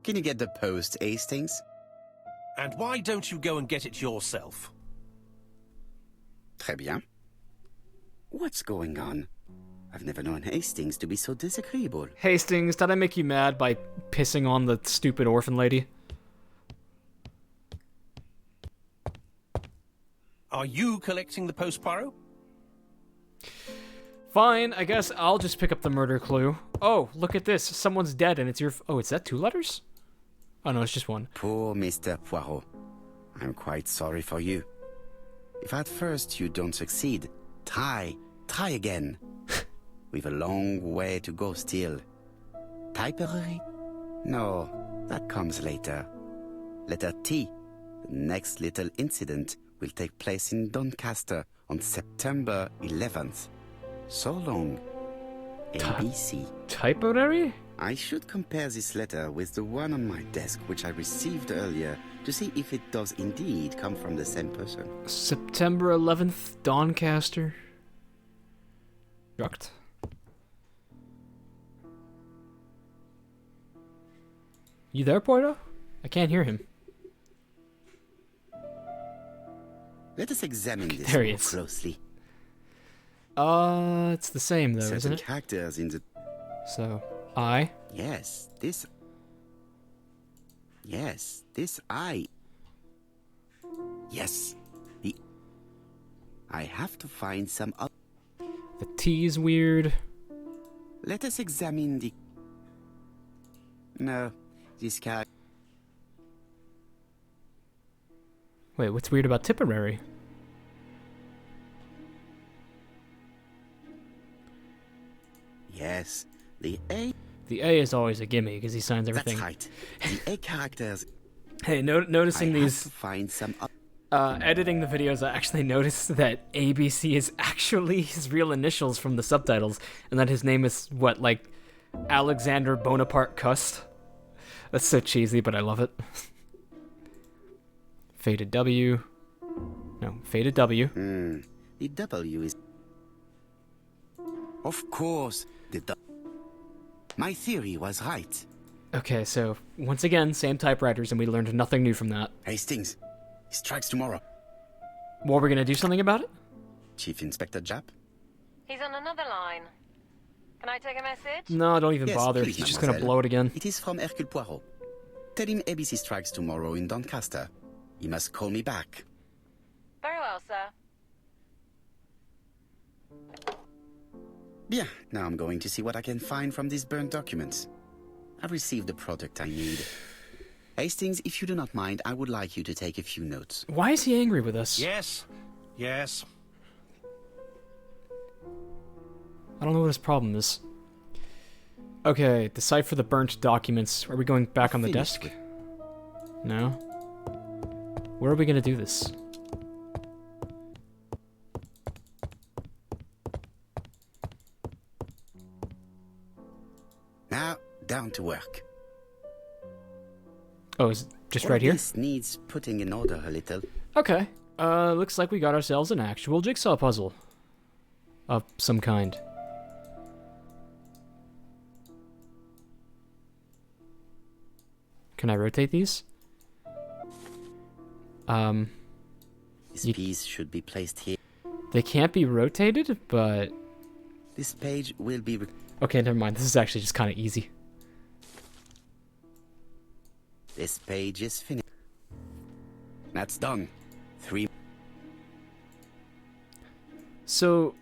Can you get the post, Hastings? And why don't you go and get it yourself? Très bien. What's going on? I've never known Hastings to be so disagreeable. Hastings, did I make you mad by pissing on the stupid orphan lady? Are you collecting the post, Poirot? Fine, I guess I'll just pick up the murder clue. Oh, look at this. Someone's dead and it's your... Oh, is that 2 letters? Oh, no, it's just 1. Poor Mr. Poirot. I'm quite sorry for you. If at first you don't succeed, try again. We've a long way to go still. Typery? No, that comes later. Letter T. The next little incident will take place in Doncaster on September 11th. So long. ABC. Typodary? I should compare this letter with the one on my desk, which I received earlier, to see if it does indeed come from the same person. September 11th, Doncaster. Struct. You there, Poirot? I can't hear him. Let us examine this There he more is. closely. It's the same though, Certain isn't it? characters in the... So, I. Yes, this I. Yes, the... I have to find some other... The T is weird. Let us examine the... No, this character... Wait, what's weird about Tipperary? Yes, the A... The A is always a gimme because he signs everything. That's right. The A characters... Hey, noticing I have these... to find some other... editing the videos, I actually noticed that ABC is actually his real initials from the subtitles, and that his name is, what, like, Alexander Bonaparte Cust? That's so cheesy, but I love it. Faded W. No, faded W. The W is... Of course, the W... My theory was right. Okay, so, once again, same typewriters, and we learned nothing new from that. Hastings, he strikes tomorrow. Well, we're gonna do something about it? Chief Inspector Japp? He's on another line. Can I take a message? No, don't even Yes, bother. please, He's just gonna mademoiselle. blow it again. It is from Hercule Poirot. Tell him ABC strikes tomorrow in Doncaster. He must call me back. Very well, sir. Bien, now I'm going to see what I can find from these burnt documents. I've received the product I need. Hastings, if you do not mind, I would like you to take a few notes. Why is he angry with us? Yes. Yes. I don't know what his problem is. Okay, decipher the burnt documents. Are we going back on the Finished desk? No? Where are we gonna do this? Now, down to work. Oh, is it just All right here? This needs putting in order a little. Okay. Looks like we got ourselves an actual jigsaw puzzle. Of some kind. Can I rotate these? This piece should be placed here. They can't be rotated, but... This page will be... Okay, never mind. This is actually just kind of easy. This page is finished. That's done. 3... So,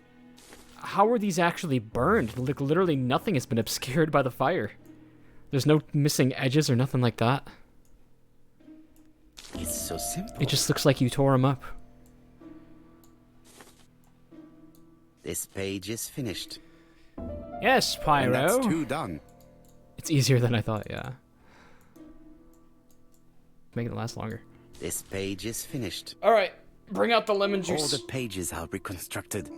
how are these actually burned? Like, literally nothing has been obscured by the fire. There's no missing edges or nothing like that. It's so simple. It just looks like you tore them up. This page is finished. Yes, And Pyro. that's 2 done. It's easier than I thought, yeah. Make it last longer. This page is finished. Alright, bring out the lemon All juice. the pages are reconstructed.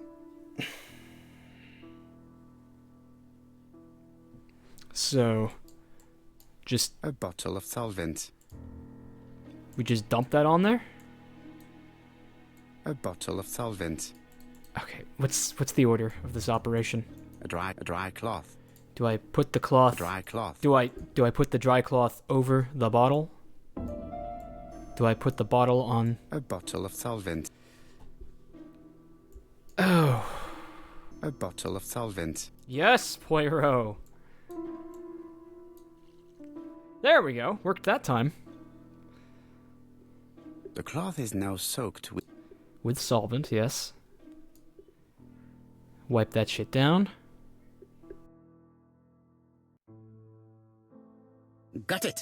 So, just, A bottle of solvent. we just dump that on there? A bottle of solvent. Okay, what's the order of this operation? A dry cloth. Do I put the cloth... Dry cloth. Do I put the dry cloth over the bottle? Do I put the bottle on... A bottle of solvent. Oh. A bottle of solvent. Yes, Poirot. There we go. Worked that time. The cloth is now soaked with... With solvent, yes. Wipe that shit down. Got it!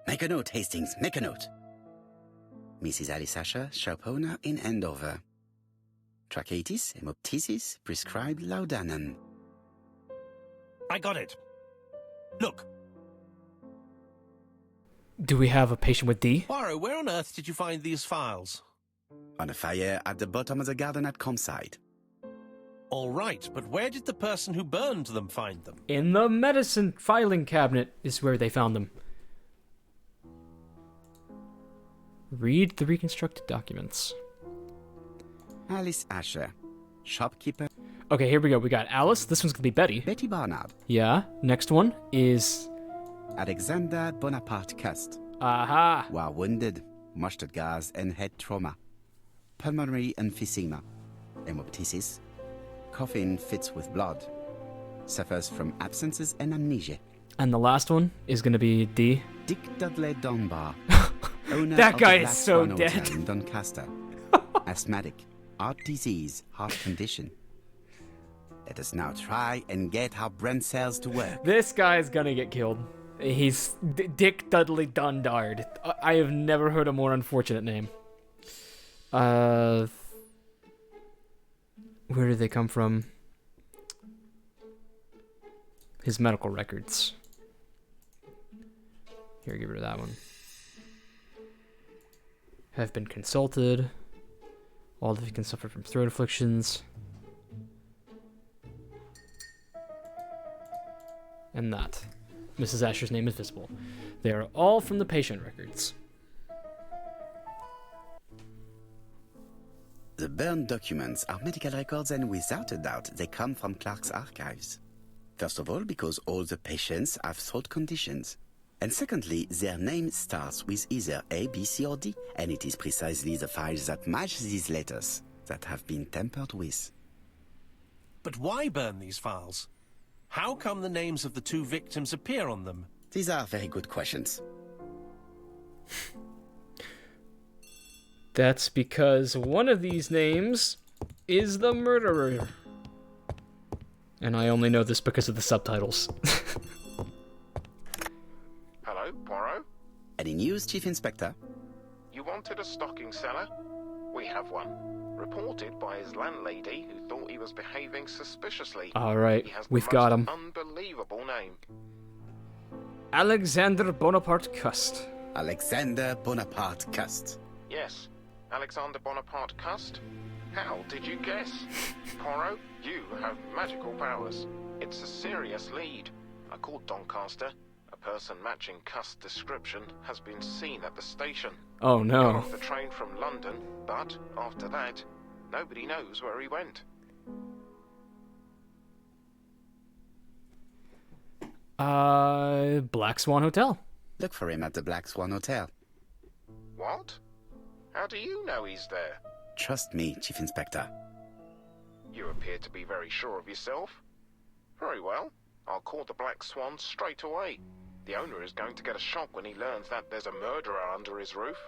Make a note, Hastings, make a note. Mrs. Alice Asher, shop owner in Andover. Tracheitis, hemoptysis, prescribed laudanum. I got it. Look, Do we have a patient with D? Poirot, where on earth did you find these files? On a fire at the bottom of the garden at campsite. All right, but where did the person who burned them find them? In the medicine filing cabinet is where they found them. Read the reconstructed documents. Alice Asher, shopkeeper. Okay, here we go. We got Alice. This one's gonna be Betty. Betty Barnard. Yeah. Next one is... Alexander Bonaparte Cust. Aha! War wounded, mustard gas and head trauma. Pulmonary emphysema. Hemoptysis. Coughing fits with blood. Suffers from absences and amnesia. And the last one is gonna be D. Dick Dudley Dunbar. Owner That of guy the is Black so Swan dead. Hotel in Doncaster. Asthmatic. Heart disease. Heart condition. Let us now try and get our brain cells to work. This guy's gonna get killed. He's Dick Dudley Dundard. I have never heard a more unfortunate name. Where did they come from? His medical records. Here, give her that one. Have been consulted. All the victims suffer from throat afflictions. And that. Mrs. Asher's name is visible. They are all from the patient records. The burned documents are medical records, and without a doubt, they come from Clark's archives. First of all, because all the patients have throat conditions. And secondly, their name starts with either A, B, C, or D, and it is precisely the files that match these letters that have been tampered with. But why burn these files? How come the names of the two victims appear on them? These are very good questions. That's because one of these names is the murderer. And I only know this because of the subtitles. Hello, Poirot? Any news, Chief Inspector? You wanted a stocking seller? We have one. Reported by his landlady, who thought he was behaving suspiciously. All right, He has the we've got him. most unbelievable name. Alexander Bonaparte Cust. Alexander Bonaparte Cust. Yes, Alexander Bonaparte Cust. How did you guess? Poirot, you have magical powers. It's a serious lead. I called Doncaster. A person matching Cust's description has been seen at the station. Oh Got no. off the train from London, but after that, nobody knows where he went. Black Swan Hotel. Look for him at the Black Swan Hotel. What? How do you know he's there? Trust me, Chief Inspector. You appear to be very sure of yourself. Very well, I'll call the Black Swan straight away. The owner is going to get a shock when he learns that there's a murderer under his roof.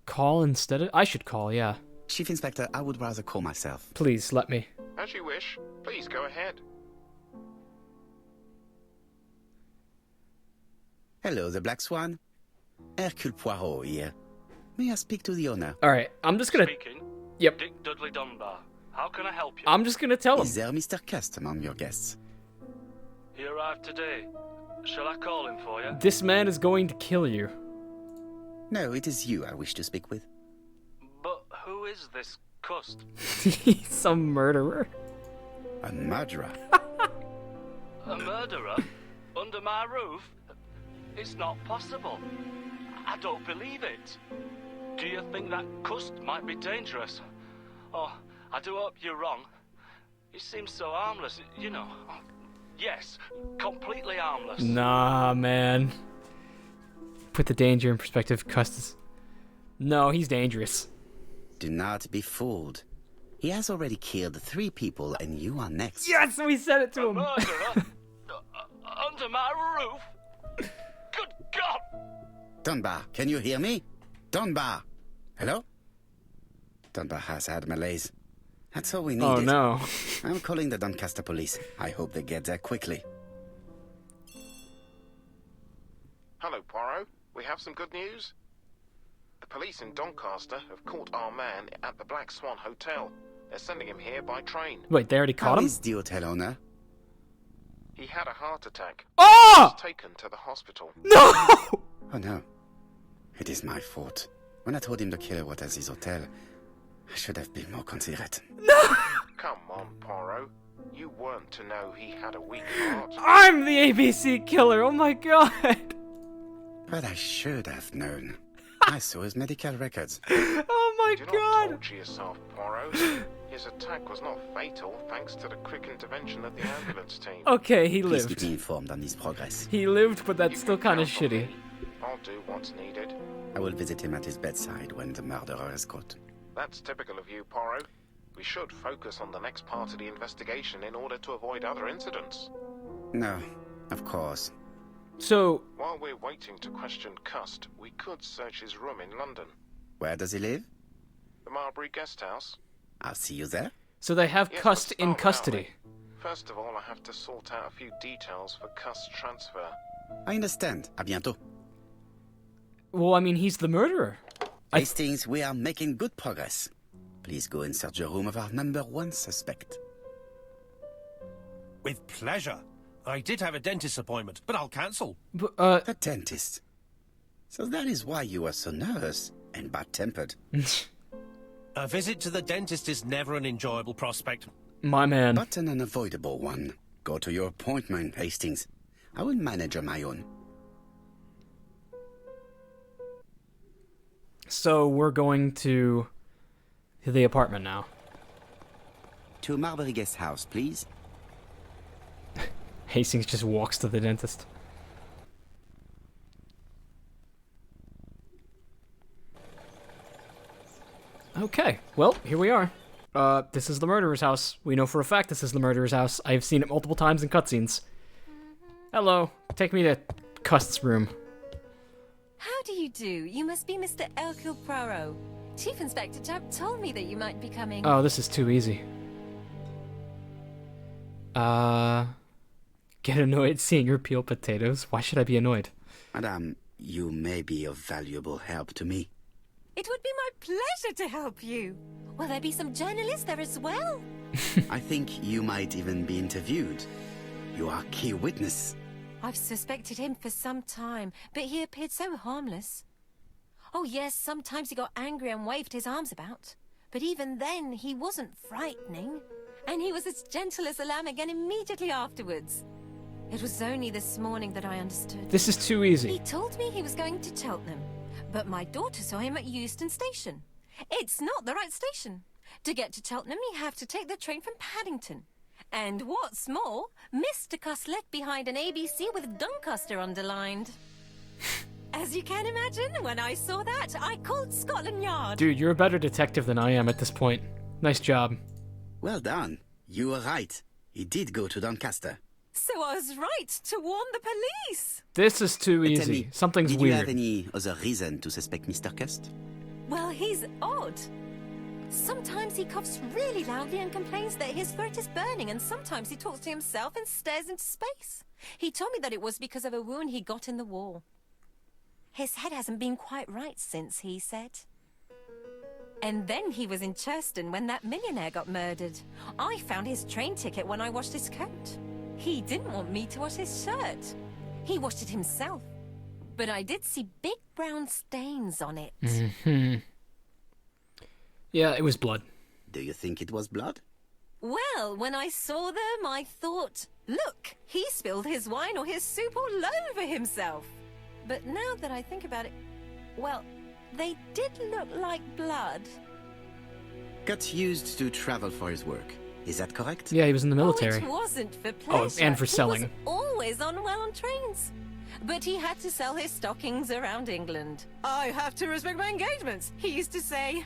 Call instead of... I should call, yeah. Chief Inspector, I would rather call myself. Please, let me. As you wish. Please go ahead. Hello, the Black Swan. Hercule Poirot here. May I speak to the owner? Alright, I'm just gonna... Speaking. Yep. Dick Dudley Dunbar. How can I help you? I'm just gonna tell Is him. there Mr. Cust among your guests? He arrived today. Shall I call him for you? This man is going to kill you. No, it is you I wish to speak with. But who is this Cust? He's some murderer. A murderer. A murderer? Under my roof? It's not possible. I don't believe it. Do you think that Cust might be dangerous? Oh, I do hope you're wrong. He seems so harmless, you know. Yes, completely harmless. Nah, man. Put the danger in perspective, Custis. No, he's dangerous. Do not be fooled. He has already killed 3 people, and you are next. Yes, we said it to A him. murderer? Under my roof? Good God! Dunbar, can you hear me? Dunbar! Hello? Dunbar has had malaise. That's all we needed. Oh, no. I'm calling the Doncaster police. I hope they get there quickly. Hello, Poirot. We have some good news. The police in Doncaster have caught our man at the Black Swan Hotel. They're sending him here by train. Wait, they already caught How him? is the hotel owner? He had a heart attack. Oh! He was taken to the hospital. No! Oh no. It is my fault. When I told him the killer was at his hotel, I should have been more considerate. Come on, Poirot. You weren't to know he had a weak heart. I'm the ABC killer. Oh my god. But I should have known. I saw his medical records. Oh my Do not god. torture yourself, Poirot. His attack was not fatal thanks to the quick intervention of the ambulance team. Okay, he Please keep lived. me informed on his progress. He lived, but that's You still can kind of count on shitty. me. I'll do what's needed. I will visit him at his bedside when the murderer is caught. That's typical of you, Poirot. We should focus on the next part of the investigation in order to avoid other incidents. No, of course. So, While we're waiting to question Cust, we could search his room in London. Where does he live? The Marbury Guest House. I'll see you there. so they have Yes, Cust but in start custody. loudly. First of all, I have to sort out a few details for Cust's transfer. I understand. À bientôt. Well, I mean, he's the murderer. Hastings, we are making good progress. Please go and search the room of our number 1 suspect. With pleasure. I did have a dentist appointment, but I'll cancel. The dentist. So that is why you were so nervous and bad-tempered. A visit to the dentist is never an enjoyable prospect. My man. But an unavoidable one. Go to your appointment, Hastings. I will manage on my own. So we're going to the apartment now. To Marbury Guest House, please. Hastings just walks to the dentist. Okay, well, here we are. This is the murderer's house. We know for a fact this is the murderer's house. I've seen it multiple times in cutscenes. Hello, take me to Cust's room. How do you do? You must be Mr. Hercule Poirot. Chief Inspector Jupp told me that you might be coming. Oh, this is too easy. Get annoyed seeing her peel potatoes? Why should I be annoyed? Madame, you may be of valuable help to me. It would be my pleasure to help you. Will there be some journalists there as well? I think you might even be interviewed. You are key witness. I've suspected him for some time, but he appeared so harmless. Oh yes, sometimes he got angry and waved his arms about. But even then, he wasn't frightening. And he was as gentle as a lamb again immediately afterwards. It was only this morning that I understood. This is too He easy. told me he was going to Cheltenham, but my daughter saw him at Euston Station. It's not the right station. To get to Cheltenham, you have to take the train from Paddington. And what's more, Mr. Cuss left behind an ABC with Doncaster underlined. As you can imagine, when I saw that, I called Scotland Yard. Dude, you're a better detective than I am at this point. Nice job. Well done. You were right. He did go to Doncaster. So I was right to warn the police. This is too Tell easy. me, Something's did weird. you have any other reason to suspect Mr. Cust? Well, he's odd. Sometimes he coughs really loudly and complains that his throat is burning, and sometimes he talks to himself and stares into space. He told me that it was because of a wound he got in the wall. His head hasn't been quite right since, he said. And then he was in Churston when that millionaire got murdered. I found his train ticket when I washed his coat. He didn't want me to wash his shirt. He washed it himself. But I did see big brown stains on it. Yeah, it was blood. Do you think it was blood? Well, when I saw them, I thought, look, he spilled his wine or his soup all over himself. But now that I think about it, well, they did look like blood. got used to travel for his work. Is that correct? Yeah, he was in the Oh, military. it wasn't for pleasure. and for selling. He was always on trains. But he had to sell his stockings around England. I have to respect my engagements, he used to say.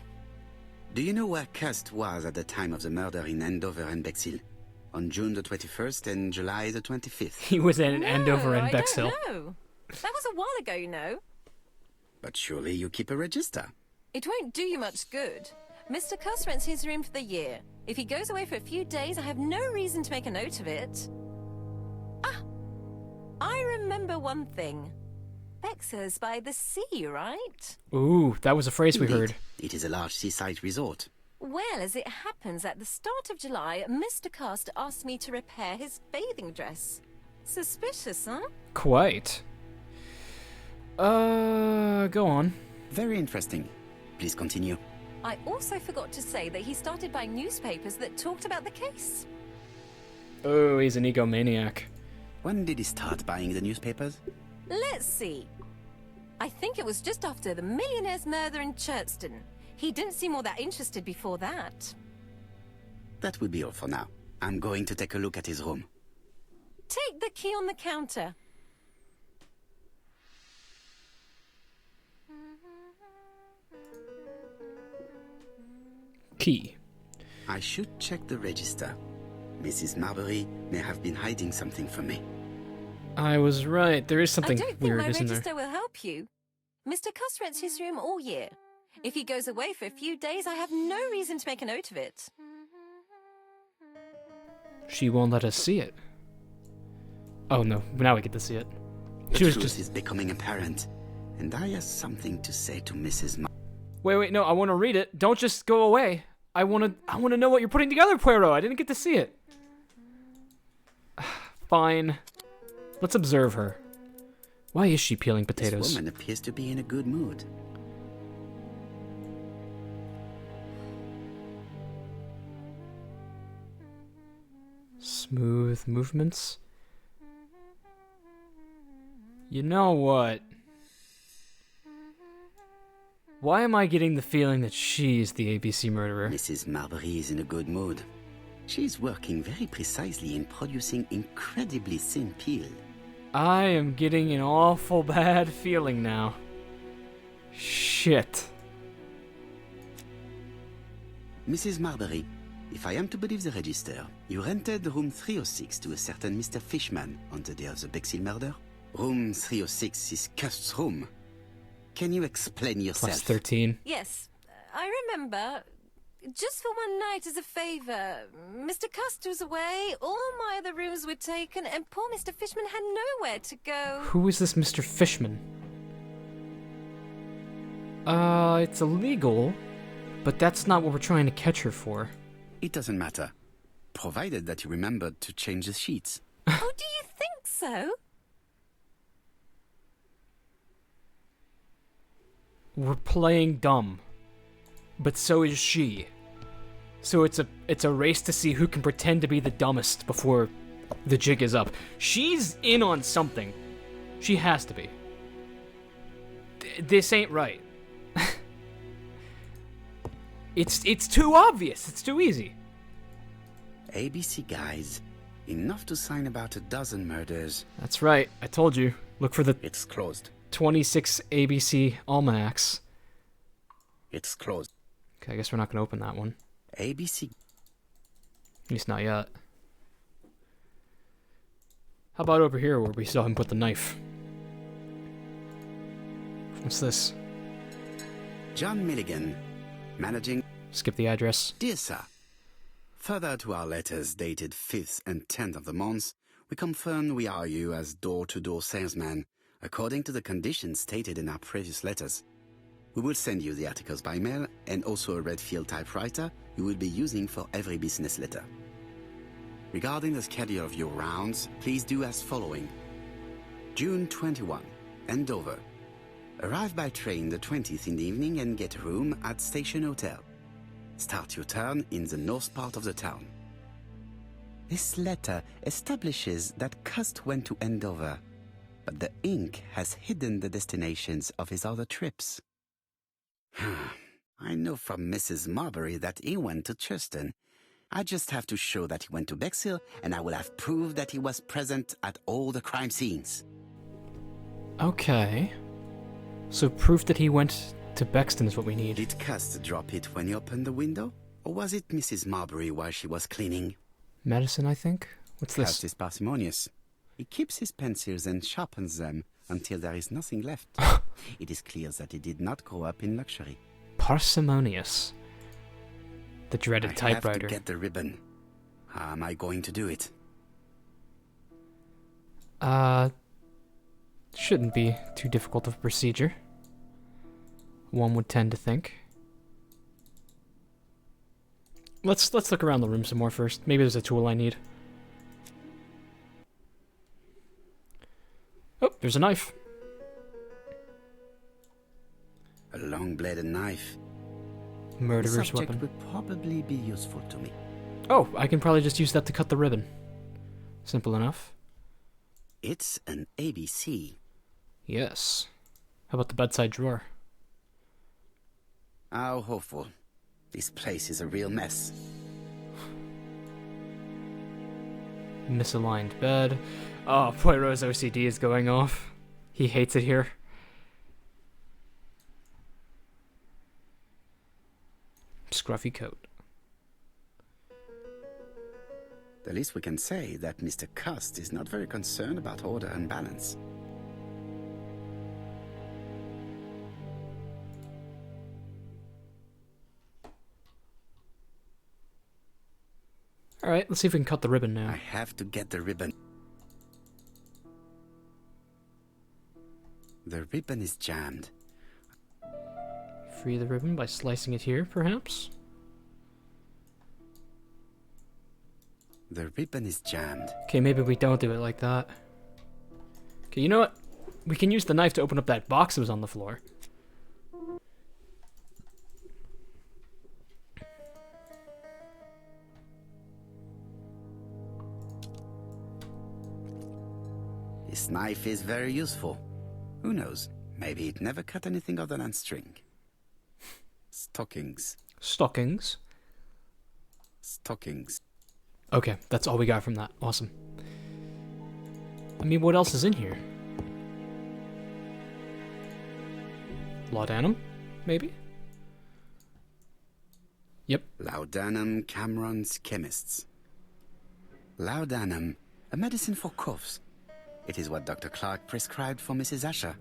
Do you know where Cust was at the time of the murder in Andover and Bexhill? On June the 21st and July the 25th. He was in Andover and Bexhill. I don't know. That was a while ago, you know. But surely you keep a register. It won't do you much good. Mr. Cuss rents his room for the year. If he goes away for a few days, I have no reason to make a note of it. Ah! I remember one thing. Bexhill's by the sea, right? Ooh, that was a phrase we Indeed. heard. It is a large seaside resort. Well, as it happens, at the start of July, Mr. Cast asked me to repair his bathing dress. Suspicious, huh? Quite. Go on. Very interesting. Please continue. I also forgot to say that he started buying newspapers that talked about the case. Oh, he's an egomaniac. When did he start buying the newspapers? Let's see. I think it was just after the millionaire's murder in Churchton. He didn't seem all that interested before that. That will be all for now. I'm going to take a look at his room. Take the key on the counter. Key. I should check the register. Mrs. Marbury may have been hiding something from me. I was right. There is something I don't think weird, my isn't register there? will help you. Mr. Cuss rents his room all year. If he goes away for a few days, I have no reason to make a note of it. She won't let us see it. Oh no, now we get to see it. The She was truth just... is becoming apparent, and I have something to say to Mrs. Wait, no, I want to read it. Don't just go away. I want to know what you're putting together, Poirot. I didn't get to see it. Fine. Let's observe her. Why is she peeling This potatoes? woman appears to be in a good mood. Smooth movements. You know what? Why am I getting the feeling that she's the ABC murderer? Mrs. Marbury is in a good mood. She is working very precisely in producing incredibly thin peel. I am getting an awful bad feeling now. Shit. Mrs. Marbury, if I am to believe the register, you rented room 306 to a certain Mr. Fishman on the day of the Bexhill murder. Room 306 is Cust's room. Can you explain yourself? Plus 13. Yes, I remember. Just for one night as a favour. Mr. Cust was away, all my other rooms were taken, and poor Mr. Fishman had nowhere to go. Who is this Mr. Fishman? It's illegal, but that's not what we're trying to catch her for. It doesn't matter, provided that you remembered to change the sheets. Oh, do you think so? We're playing dumb, but so is she. So it's a race to see who can pretend to be the dumbest before the jig is up. She's in on something. She has to be. This ain't right. It's too obvious. It's too easy. ABC guys, enough to sign about a dozen murders. That's right. I told you. Look for the It's closed. 26 ABC almanacs. It's closed. Okay, I guess we're not gonna open that one. ABC. At least not yet. How about over here where we saw him put the knife? What's this? John Milligan, managing. Skip the address. Dear Sir, further to our letters dated 5th and 10th of the month, we confirm we are you as door-to-door salesman, according to the conditions stated in our previous letters. We will send you the articles by mail and also a Redfield typewriter you will be using for every business letter. Regarding the schedule of your rounds, please do as following. June 21, Andover. Arrive by train the 20th in the evening and get a room at Station Hotel. Start your turn in the north part of the town. This letter establishes that Cust went to Andover, but the ink has hidden the destinations of his other trips. I know from Mrs. Marbury that he went to Churston. I just have to show that he went to Bexhill, and I will have proved that he was present at all the crime scenes. Okay. So proof that he went to Bexton is what we need. Did Cust drop it when he opened the window? Or was it Mrs. Marbury while she was cleaning? Medicine, I think? What's this? Cust is parsimonious. He keeps his pencils and sharpens them until there is nothing left. It is clear that he did not grow up in luxury. Parsimonious. The dreaded I typewriter. have to get the ribbon. How am I going to do it? Shouldn't be too difficult of a procedure. One would tend to think. Let's look around the room some more first. Maybe there's a tool I need. Oh, there's a knife. A long-bladed knife. Murderer's The subject weapon. would probably be useful to me. Oh, I can probably just use that to cut the ribbon. Simple enough. It's an ABC. Yes. How about the bedside drawer? How hopeful. This place is a real mess. Misaligned bed. Oh, Poirot's OCD is going off. He hates it here. Scruffy coat. The least we can say that Mr. Cust is not very concerned about order and balance. Alright, let's see if we can cut the ribbon now. I have to get the ribbon. The ribbon is jammed. Free the ribbon by slicing it here, perhaps? The ribbon is jammed. Okay, maybe we don't do it like that. Okay, you know what? We can use the knife to open up that box that was on the floor. This knife is very useful. Who knows? Maybe it never cut anything other than string. Stockings. Stockings. Stockings. Okay, that's all we got from that. Awesome. I mean, what else is in here? Laudanum? Maybe? Yep. Laudanum Cameron's chemists. Laudanum, a medicine for coughs. It is what Dr. Clark prescribed for Mrs. Asher.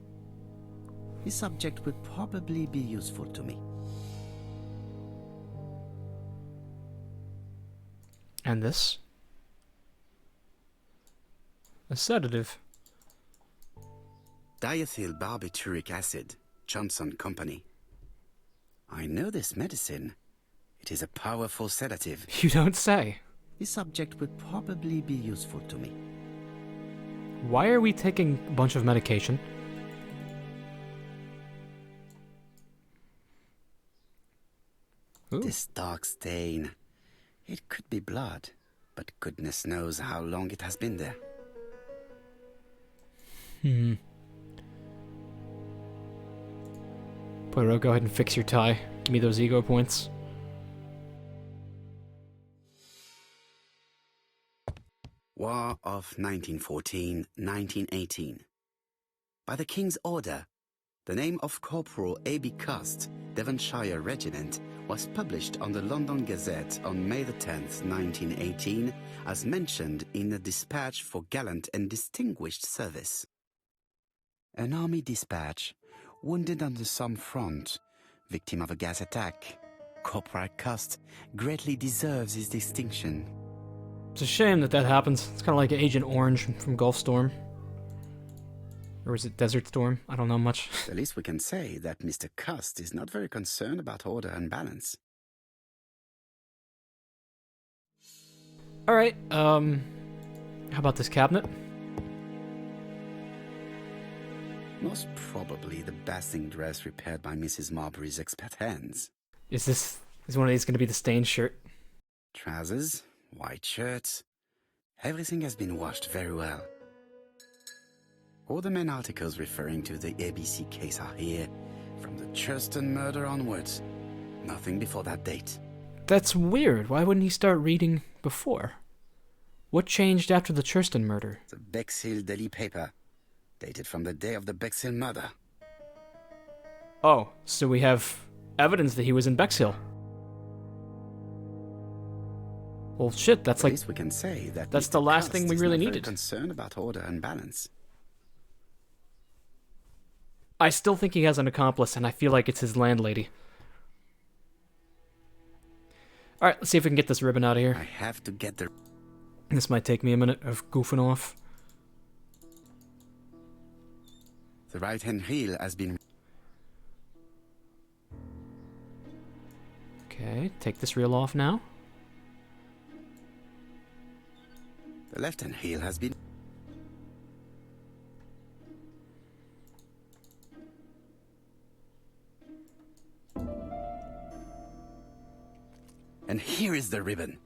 This subject would probably be useful to me. And this? A sedative. Diethyl barbituric acid, Johnson Company. I know this medicine. It is a powerful sedative. You don't say. This subject would probably be useful to me. Why are we taking a bunch of medication? Ooh. This dark stain. It could be blood, but goodness knows how long it has been there. Poirot, go ahead and fix your tie. Give me those ego points. War of 1914-1918. By the King's order, the name of Corporal A.B. Cust, Devonshire Regiment, was published on the London Gazette on May the 10th, 1918, as mentioned in a dispatch for gallant and distinguished service. An army dispatch, wounded on the Somme front, victim of a gas attack. Corporal Cust greatly deserves his distinction. It's a shame that happens. It's kind of like Agent Orange from Gulf Storm. Or is it Desert Storm? I don't know much. The least we can say that Mr. Cust is not very concerned about order and balance. Alright, how about this cabinet? Most probably the basting dress repaired by Mrs. Marbury's expert hands. Is one of these going to be the stained shirt? Trousers, white shirts. Everything has been washed very well. All the main articles referring to the ABC case are here, from the Churston murder onwards. Nothing before that date. That's weird. Why wouldn't he start reading before? What changed after the Churston murder? The Bexhill Daily paper, dated from the day of the Bexhill murder. Oh, so we have evidence that he was in Bexhill. Well, shit, that's At like... least we can say that that's Mr. the last Cust thing we is really not very needed. concerned about order and balance. I still think he has an accomplice, and I feel like it's his landlady. Alright, let's see if we can get this ribbon out of here. I have to get the... This might take me a minute of goofing off. The right-hand reel has been... Okay, take this reel off now. The left-hand reel has been... And here is the ribbon.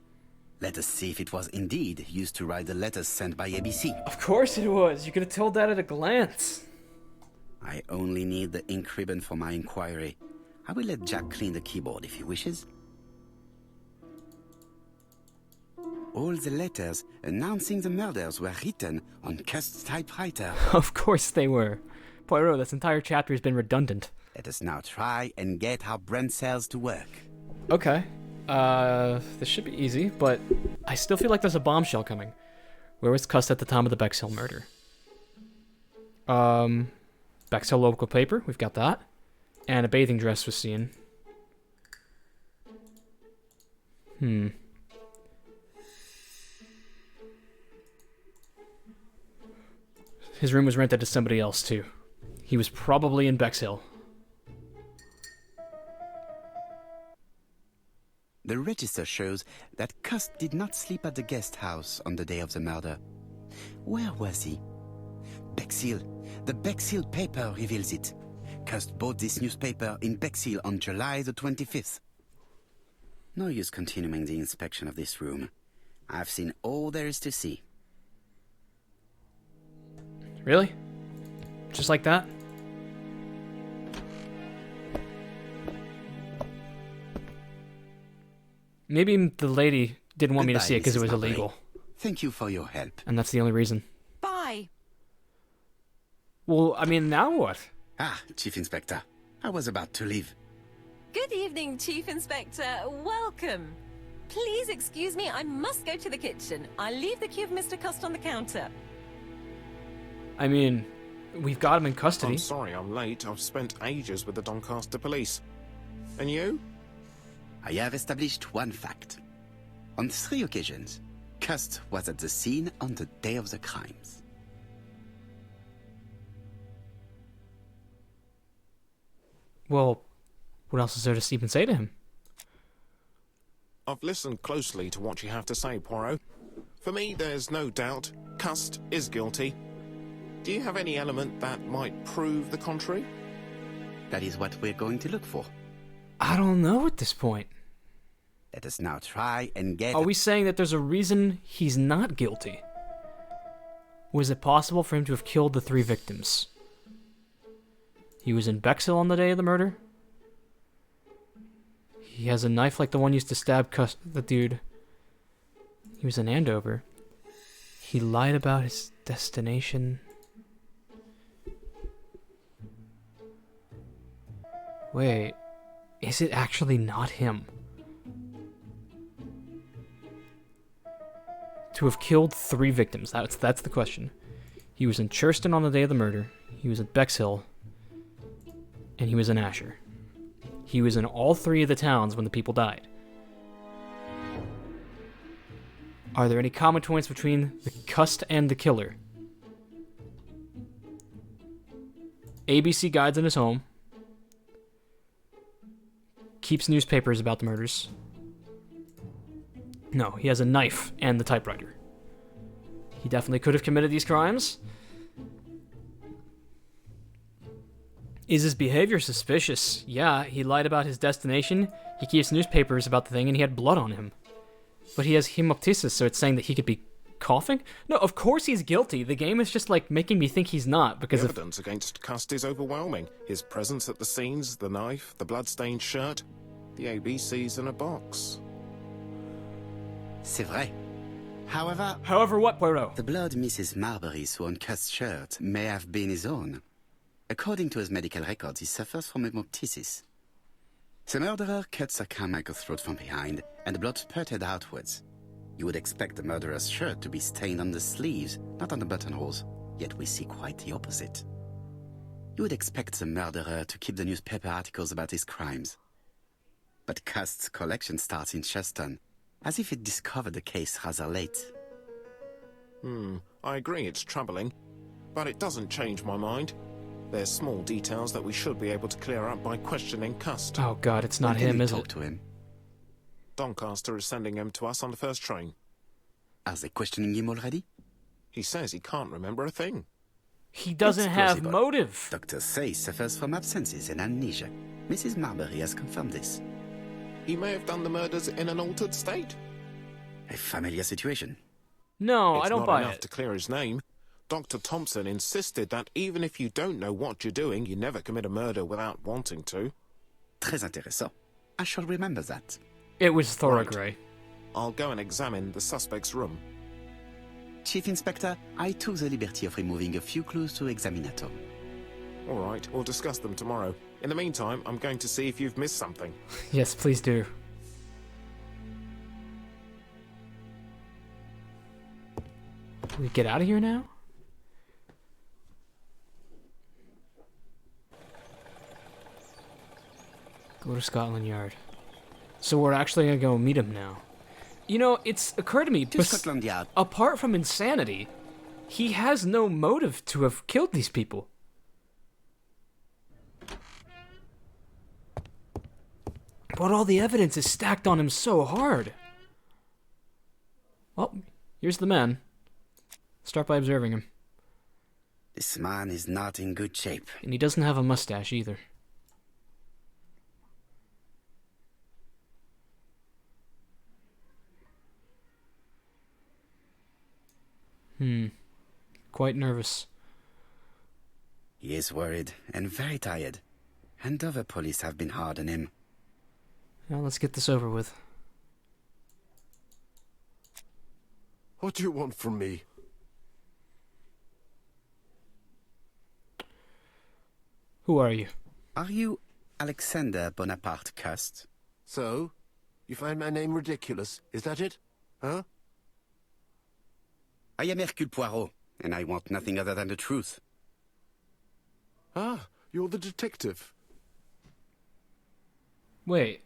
Let us see if it was indeed used to write the letters sent by ABC. Of course it was. You could have told that at a glance. I only need the ink ribbon for my inquiry. I will let Jack clean the keyboard if he wishes. All the letters announcing the murders were written on Cust's typewriter. Of course they were. Poirot, this entire chapter has been redundant. Let us now try and get our brain cells to work. Okay. This should be easy, but I still feel like there's a bombshell coming. Where was Cust at the time of the Bexhill murder? Bexhill local paper, we've got that. And a bathing dress was seen. His room was rented to somebody else, too. He was probably in Bexhill. The register shows that Cust did not sleep at the guest house on the day of the murder. Where was he? Bexhill. The Bexhill paper reveals it. Cust bought this newspaper in Bexhill on July the 25th. No use continuing the inspection of this room. I've seen all there is to see. Really? Just like that? Maybe the lady didn't want me to see it because it was illegal. Thank you for your help. And that's the only reason. Bye. Well, I mean, now what? Ah, Chief Inspector. I was about to leave. Good evening, Chief Inspector. Welcome. Please excuse me, I must go to the kitchen. I'll leave the key of Mr. Cust on the counter. I mean, we've got him in custody. I'm sorry I'm late. I've spent ages with the Doncaster police. And you? I have established one fact. On 3 occasions, Cust was at the scene on the day of the crimes. Well, what else is there to even say to him? I've listened closely to what you have to say, Poirot. For me, there's no doubt Cust is guilty. Do you have any element that might prove the contrary? That is what we're going to look for. I don't know at this point. Let us now try and get... Are we saying that there's a reason he's not guilty? Was it possible for him to have killed the 3 victims? He was in Bexhill on the day of the murder? He has a knife like the one used to stab the dude. He was in Andover. He lied about his destination. Wait, is it actually not him? To have killed 3 victims, that's the question. He was in Churston on the day of the murder, he was at Bexhill, and he was in Asher. He was in all 3 of the towns when the people died. Are there any common points between the Cust and the killer? ABC guides in his home. Keeps newspapers about the murders. No, he has a knife and the typewriter. He definitely could have committed these crimes. Is his behavior suspicious? Yeah, he lied about his destination. He keeps newspapers about the thing, and he had blood on him. But he has hemoptysis, so it's saying that he could be coughing? No, of course he's guilty. The game is just like making me think he's not because The evidence against Cust is overwhelming. His presence at the scenes, the knife, the blood-stained shirt. The ABC's in a box. C'est vrai. However, However, what, Poirot? the blood Mrs. Marbury saw on Cust's shirt may have been his own. According to his medical records, he suffers from hemoptysis. The murderer cut Sir Carmichael's throat from behind, and the blood spurted outwards. You would expect the murderer's shirt to be stained on the sleeves, not on the buttonholes, yet we see quite the opposite. You would expect the murderer to keep the newspaper articles about his crimes. But Cust's collection starts in Cheston, as if it discovered the case rather late. I agree it's troubling, but it doesn't change my mind. There's small details that we should be able to clear up by questioning Cust. Oh god, it's not When can him, you is talk it? to him? Doncaster is sending him to us on the first train. Are they questioning him already? He says he can't remember a thing. He doesn't It's have plausible. motive. Doctors say he suffers from absences and amnesia. Mrs. Marbury has confirmed this. He may have done the murders in an altered state. A familiar situation. No, It's I don't not buy enough it. to clear his name. Dr. Thompson insisted that even if you don't know what you're doing, you never commit a murder without wanting to. Très intéressant. I shall remember that. It was Right. Thorogray. I'll go and examine the suspect's room. Chief Inspector, I took the liberty of removing a few clues to examinatum. All right, we'll discuss them tomorrow. In the meantime, I'm going to see if you've missed something. Yes, please do. Can we get out of here now? Go to Scotland Yard. So we're actually gonna go meet him now. You know, it's occurred to me, To Scotland Yard. apart from insanity, he has no motive to have killed these people. But all the evidence is stacked on him so hard. Well, here's the man. Start by observing him. This man is not in good shape. And he doesn't have a mustache either. Quite nervous. He is worried and very tired. And other police have been hard on him. Now let's get this over with. What do you want from me? Who are you? Are you Alexander Bonaparte Cust? So? You find my name ridiculous, is that it? Huh? I am Hercule Poirot, and I want nothing other than the truth. Ah, you're the detective. Wait.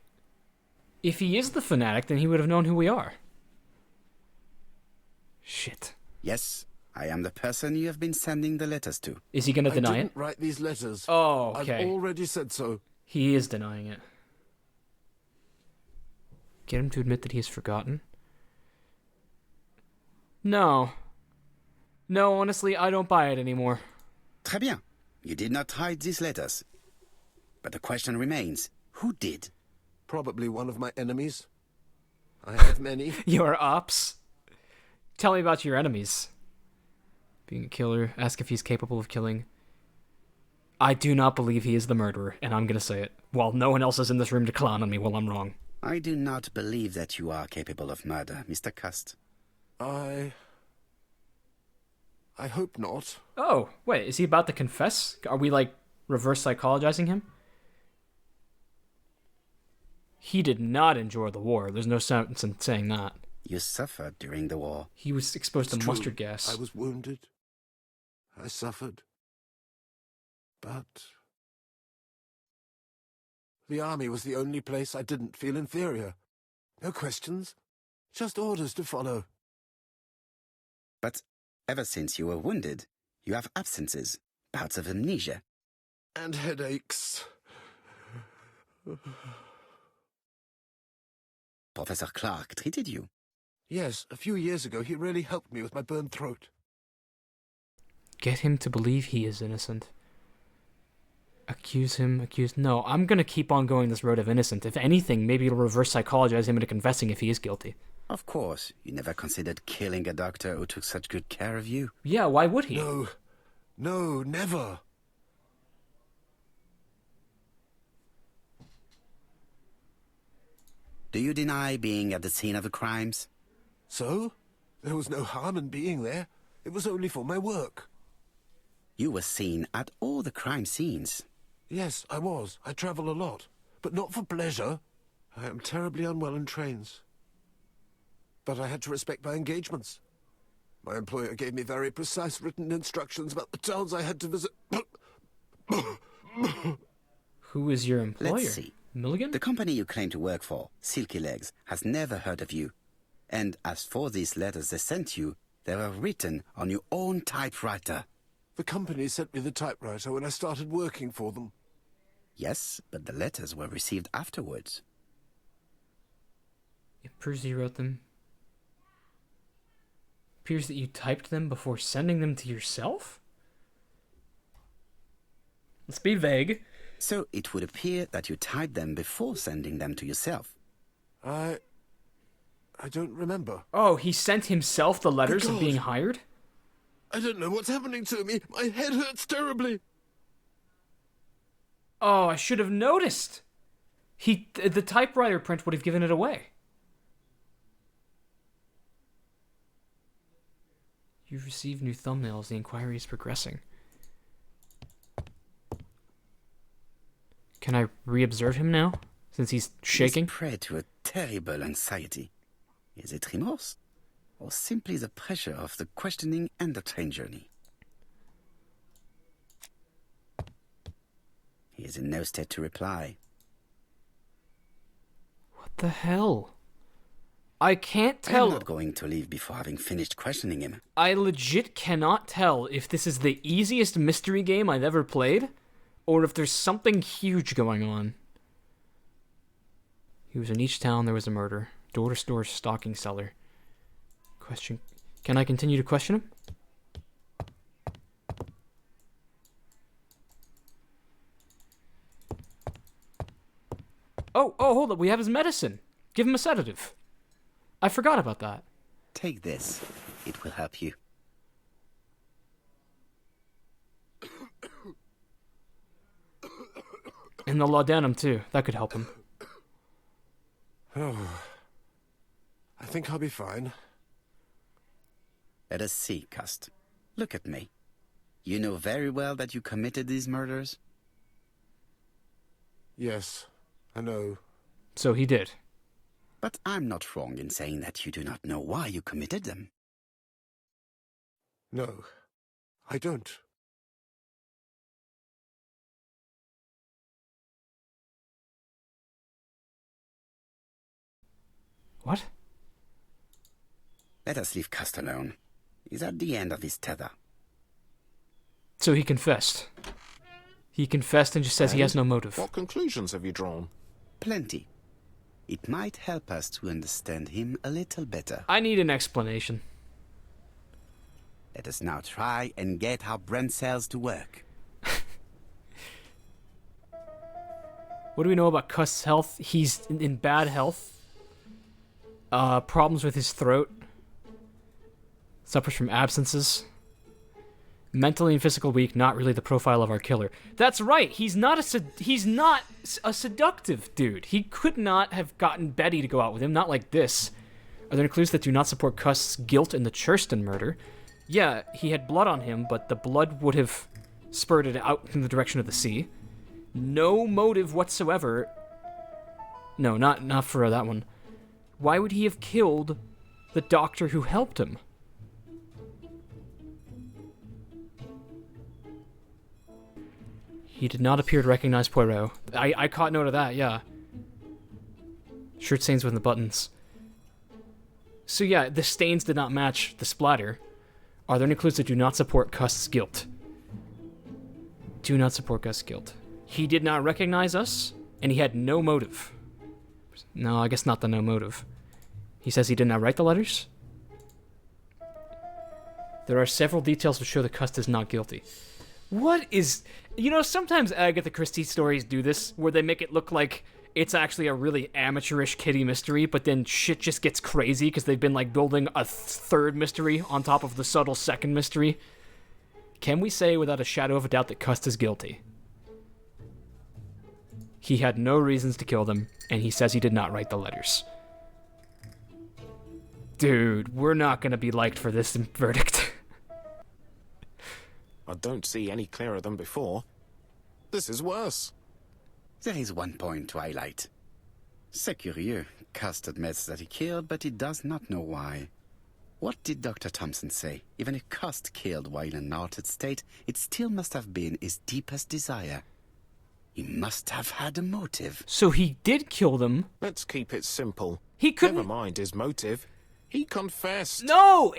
If he is the fanatic, then he would have known who we are. Shit. Yes, I am the person you have been sending the letters to. Is he gonna deny I it? didn't write these letters. Oh, okay. I've already said so. He is denying it. Get him to admit that he has forgotten? No. No, honestly, I don't buy it anymore. Très bien. You did not hide these letters. But the question remains, who did? Probably one of my enemies. I have many. Your ops? Tell me about your enemies. Being a killer, ask if he's capable of killing. I do not believe he is the murderer, and I'm gonna say it. While no one else is in this room to clown on me while I'm wrong. I do not believe that you are capable of murder, Mr. Cust. I hope not. Oh, wait, is he about to confess? Are we, like, reverse psychologizing him? He did not enjoy the war. There's no sense in saying that. You suffered during the war. He was exposed It's to true. mustard gas. I was wounded. I suffered. But the army was the only place I didn't feel inferior. No questions. Just orders to follow. But ever since you were wounded, you have absences, bouts of amnesia. And headaches. Professor Clark treated you. Yes, a few years ago he really helped me with my burned throat. Get him to believe he is innocent. Accuse him, No, I'm gonna keep on going this road of innocent. If anything, maybe it'll reverse psychologize him into confessing if he is guilty. Of course, you never considered killing a doctor who took such good care of you. Yeah, why would he? No, never. Do you deny being at the scene of the crimes? So? There was no harm in being there. It was only for my work. You were seen at all the crime scenes. Yes, I was. I travel a lot. But not for pleasure. I am terribly unwell in trains. But I had to respect my engagements. My employer gave me very precise written instructions about the towns I had to visit. Who is your employer? Let's see. Milligan? The company you claim to work for, Silky Legs, has never heard of you. And as for these letters they sent you, they were written on your own typewriter. The company sent me the typewriter when I started working for them. Yes, but the letters were received afterwards. It proves you wrote them. Appears that you typed them before sending them to yourself? Let's be vague. So it would appear that you typed them before sending them to yourself. I don't remember. Oh, he sent himself the letters Good of being God. hired? I don't know what's happening to me. My head hurts terribly. Oh, I should have noticed. The typewriter print would have given it away. You've received new thumbnails. The inquiry is progressing. Can I re-observe him now, since he's shaking? He's prey to a terrible anxiety. Is it remorse? Or simply the pressure of the questioning and the train journey? He is in no state to reply. What the hell? I can't tell. I'm not going to leave before having finished questioning him. I legit cannot tell if this is the easiest mystery game I've ever played, or if there's something huge going on. He was in each town there was a murder. Door-to-store stocking seller. Question. Can I continue to question him? Oh, hold up. We have his medicine. Give him a sedative. I forgot about that. Take this. It will help you. And the laudanum, too. That could help him. Oh, I think I'll be fine. Let us see, Cust. Look at me. You know very well that you committed these murders? Yes, I know. So he did. But I'm not wrong in saying that you do not know why you committed them. No, I don't. What? Let us leave Cust alone. He's at the end of his tether. So he confessed. He confessed and just says he has no motive. What conclusions have you drawn? Plenty. It might help us to understand him a little better. I need an explanation. Let us now try and get our brain cells to work. What do we know about Cust's health? He's in bad health. Problems with his throat. Suffers from absences. Mentally and physical weak, not really the profile of our killer. That's right. He's not a seductive dude. He could not have gotten Betty to go out with him, not like this. Are there any clues that do not support Cust's guilt in the Churston murder? Yeah, he had blood on him, but the blood would have spurted out in the direction of the sea. No motive whatsoever. No, not for that one. Why would he have killed the doctor who helped him? He did not appear to recognize Poirot. I caught note of that, yeah. Shirt stains with the buttons. So yeah, the stains did not match the splatter. Are there any clues that do not support Cust's guilt? Do not support Cust's guilt. He did not recognize us, and he had no motive. No, I guess not the no motive. He says he did not write the letters. There are several details to show that Cust is not guilty. What is... You know, sometimes Agatha Christie stories do this, where they make it look like it's actually a really amateurish kiddie mystery, but then shit just gets crazy because they've been, like, building a third mystery on top of the subtle second mystery. Can we say without a shadow of a doubt that Cust is guilty? He had no reasons to kill them, and he says he did not write the letters. Dude, we're not going to be liked for this verdict. I don't see any clearer than before. This is worse. There is one point to highlight. C'est curieux. Cust admits that he killed, but he does not know why. What did Dr. Thompson say? Even if Cust killed while in an altered state, it still must have been his deepest desire. He must have had a motive. So he did kill them. Let's keep it simple. He couldn't... Never mind his motive. He confessed. No!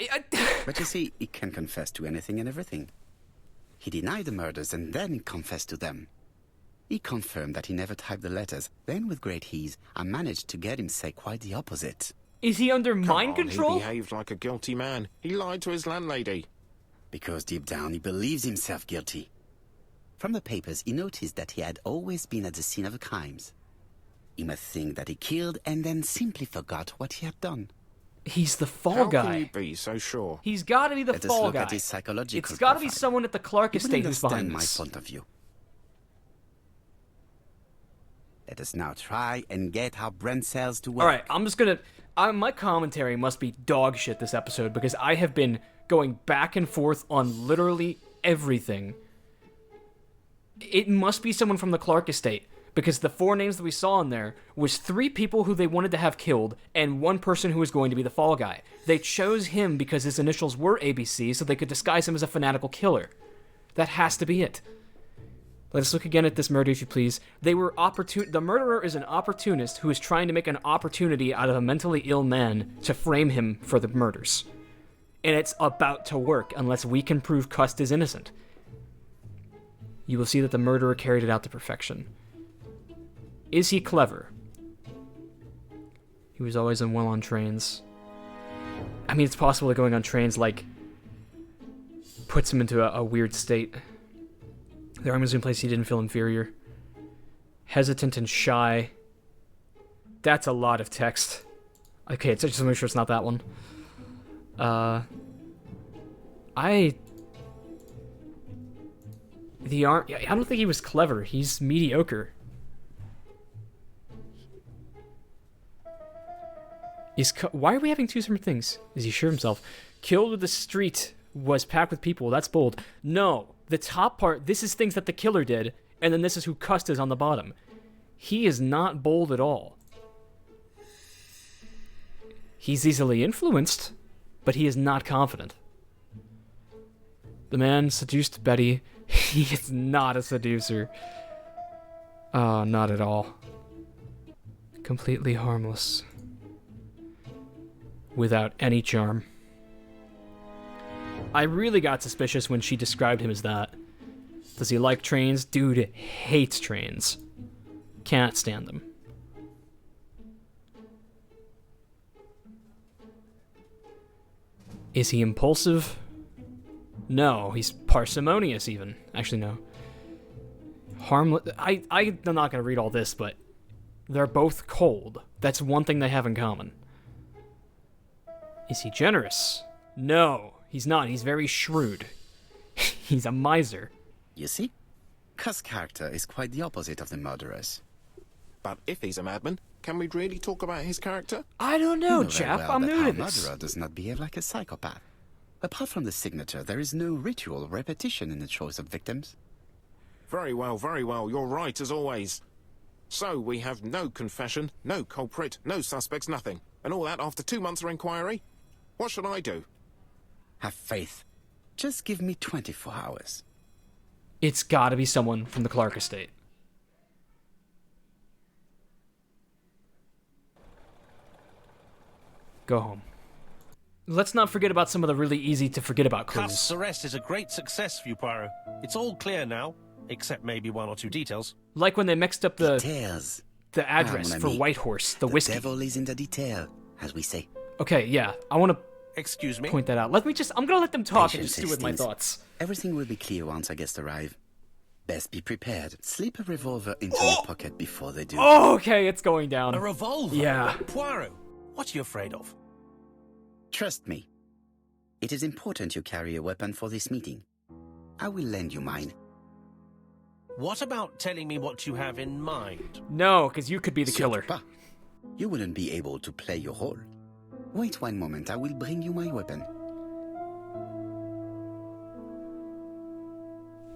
But you see, he can confess to anything and everything. He denied the murders and then confessed to them. He confirmed that he never typed the letters. Then, with great ease, I managed to get him say quite the opposite. Is he under mind control? He behaved like a guilty man. He lied to his landlady. Because deep down he believes himself guilty. From the papers, he noticed that he had always been at the scene of the crimes. He must think that he killed and then simply forgot what he had done. He's the fall guy. How can you be so sure? He's got to be the Let fall us look guy. at his psychological It's got to be profile. someone at the Clark You will estate who's behind understand this. my point of view. Let us now try and get our brain cells to work. Alright, I'm just gonna... my commentary must be dog shit this episode because I have been going back and forth on literally everything. It must be someone from the Clark estate because the 4 names that we saw in there was 3 people who they wanted to have killed and 1 person who was going to be the fall guy. They chose him because his initials were ABC so they could disguise him as a fanatical killer. That has to be it. Let us look again at this murder, if you please. The murderer is an opportunist who is trying to make an opportunity out of a mentally ill man to frame him for the murders. And it's about to work unless we can prove Cust is innocent. You will see that the murderer carried it out to perfection. Is he clever? He was always well on trains. I mean, it's possible that going on trains, like, puts him into a weird state. The arm was in a place he didn't feel inferior. Hesitant and shy. That's a lot of text. Okay, just to make sure it's not that one. I don't think he was clever. He's mediocre. Why are we having 2 different things? Is he sure himself? Killed with the street was packed with people. That's bold. No. The top part, this is things that the killer did, and then this is who Cust is on the bottom. He is not bold at all. He's easily influenced, but he is not confident. The man seduced Betty. He is not a seducer. Not at all. Completely harmless. Without any charm. I really got suspicious when she described him as that. Does he like trains? Dude hates trains. Can't stand them. Is he impulsive? No, he's parsimonious even. Actually, no. Harmless. I'm not going to read all this, but they're both cold. That's one thing they have in common. Is he generous? No, he's not. He's very shrewd. He's a miser. You see? Cust's character is quite the opposite of the murderer's. But if he's a madman, can we really talk about his character? I don't know, You very chap. well I'm that new our to this. murderer does not behave like a psychopath. Apart from the signature, there is no ritual repetition in the choice of victims. Very well, you're right as always. So we have no confession, no culprit, no suspects, nothing. And all that after 2 months of inquiry? What should I do? Have faith. Just give me 24 hours. It's gotta be someone from the Clark estate. Go home. Let's not forget about some of the really easy to forget about Cust's clues. arrest is a great success for you, Poirot. It's all clear now, except maybe 1 or 2 details. Like when they mixed up the Details. address mon for ami. Whitehorse, the The whiskey. devil is in the detail, as we say. Okay, yeah, I want to Excuse me? point that out. I'm gonna let them talk and Patience, just do with my Hastings. thoughts. Everything will be clear once our guests arrive. Best be prepared. Slip a revolver into your pocket before they do. Oh, okay, it's going down. A revolver? Yeah. Poirot, what are you afraid of? Trust me. It is important you carry a weapon for this meeting. I will lend you mine. What about telling me what you have in mind? No, because you could be the killer. Surtout pas. You wouldn't be able to play your role. Wait one moment, I will bring you my weapon.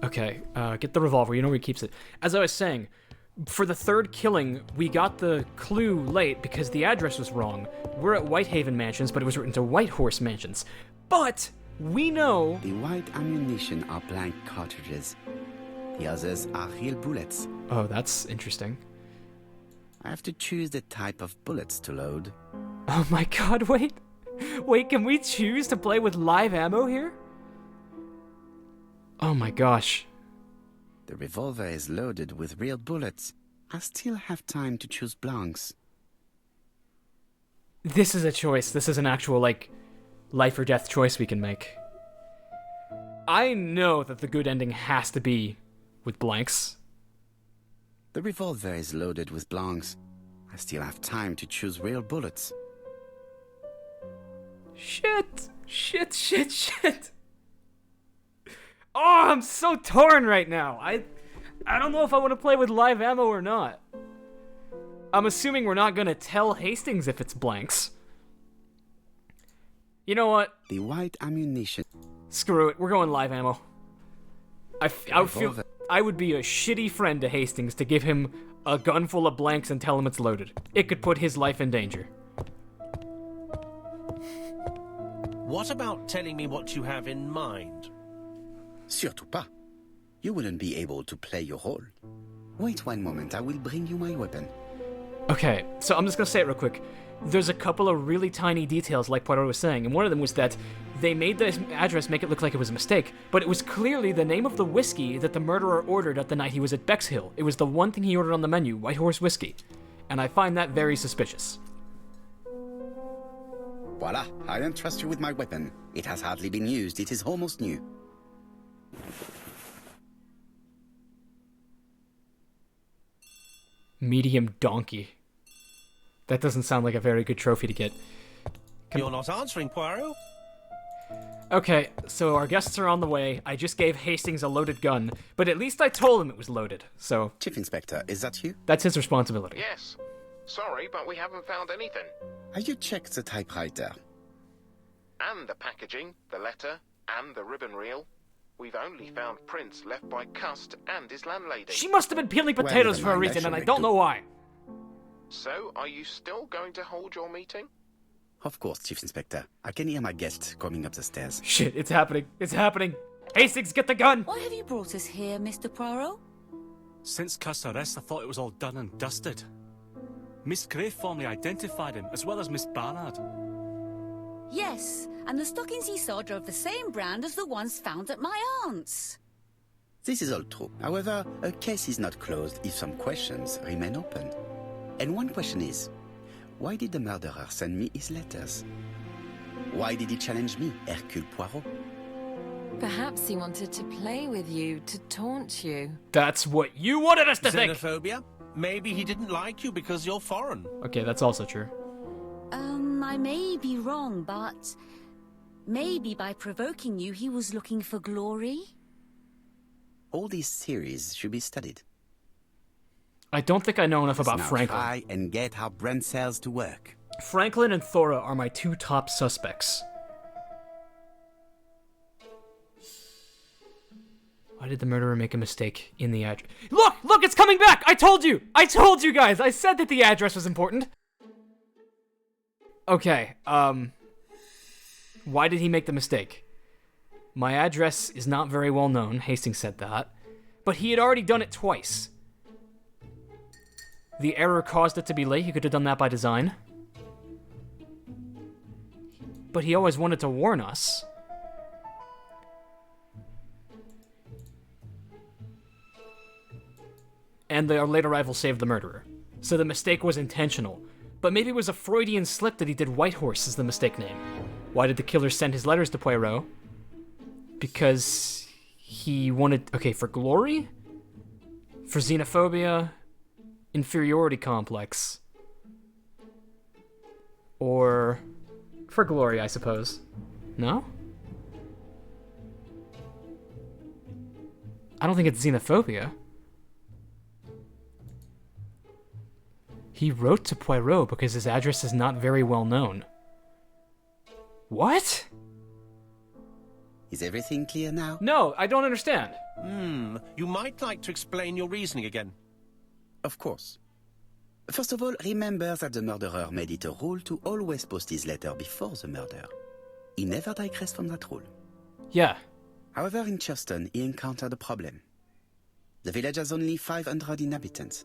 Okay, get the revolver. You know where he keeps it. As I was saying, for the third killing, we got the clue late because the address was wrong. We're at Whitehaven Mansions, but it was written to Whitehorse Mansions. But we know... The white ammunition are blank cartridges. The others are real bullets. Oh, that's interesting. I have to choose the type of bullets to load. Oh my god, wait. Wait, can we choose to play with live ammo here? Oh my gosh. The revolver is loaded with real bullets. I still have time to choose blanks. This is a choice. This is an actual, like, life or death choice we can make. I know that the good ending has to be with blanks. The revolver is loaded with blanks. I still have time to choose real bullets. Shit. Shit. Oh, I'm so torn right now. I don't know if I want to play with live ammo or not. I'm assuming we're not going to tell Hastings if it's blanks. You know what? The white ammunition. Screw it. We're going live ammo. I would be a shitty friend to Hastings to give him a gun full of blanks and tell him it's loaded. It could put his life in danger. What about telling me what you have in mind? Surtout pas. You wouldn't be able to play your role. Wait one moment, I will bring you my weapon. Okay, so I'm just gonna say it real quick. There's a couple of really tiny details, like Poirot was saying, and one of them was that they made the address make it look like it was a mistake, but it was clearly the name of the whiskey that the murderer ordered at the night he was at Bexhill. It was the one thing he ordered on the menu, White Horse Whiskey. And I find that very suspicious. Voila, I don't trust you with my weapon. It has hardly been used, it is almost new. Medium donkey. That doesn't sound like a very good trophy to get. You're not answering, Poirot. Okay, so our guests are on the way. I just gave Hastings a loaded gun, but at least I told him it was loaded, so... Chief Inspector, is that you? That's his responsibility. Yes. Sorry, but we haven't found anything. Have you checked the typewriter? And the packaging, the letter, and the ribbon reel. We've only found prints left by Cust and his landlady. She must have been peeling potatoes for a reason, and I don't know why. So, are you still going to hold your meeting? Of course, Chief Inspector. I can hear my guest coming up the stairs. Shit, it's happening. It's happening. Hastings, get the gun! Why have you brought us here, Mr. Poirot? Since Cust's arrest, I thought it was all done and dusted. Miss Gray formally identified him, as well as Miss Barnard. Yes, and the stockings he saw drove the same brand as the ones found at my aunt's. This is all true. However, a case is not closed if some questions remain open. And one question is, why did the murderer send me his letters? Why did he challenge me, Hercule Poirot? Perhaps he wanted to play with you, to taunt you. That's what you wanted us to think! Xenophobia? Maybe he didn't like you because you're foreign. Okay, that's also true. I may be wrong, but... maybe by provoking you, he was looking for glory? All these theories should be studied. I don't think I know enough about Now Franklin. try and get how brain cells to work. Franklin and Thora are my two top suspects. Why did the murderer make a mistake in the address? Look, it's coming back! I told you guys! I said that the address was important! Okay, why did he make the mistake? My address is not very well known, Hastings said that, but he had already done it twice. The error caused it to be late, he could have done that by design. But he always wanted to warn us. And the late arrival saved the murderer. So the mistake was intentional. But maybe it was a Freudian slip that he did Whitehorse as the mistake name. Why did the killer send his letters to Poirot? Because he wanted... okay, for glory? For xenophobia? Inferiority complex? Or... for glory, I suppose. No? I don't think it's xenophobia. He wrote to Poirot because his address is not very well known. What? Is everything clear now? No, I don't understand. You might like to explain your reasoning again. Of course. First of all, remember that the murderer made it a rule to always post his letter before the murder. He never digressed from that rule. Yeah. However, in Churston, he encountered a problem. The village has only 500 inhabitants.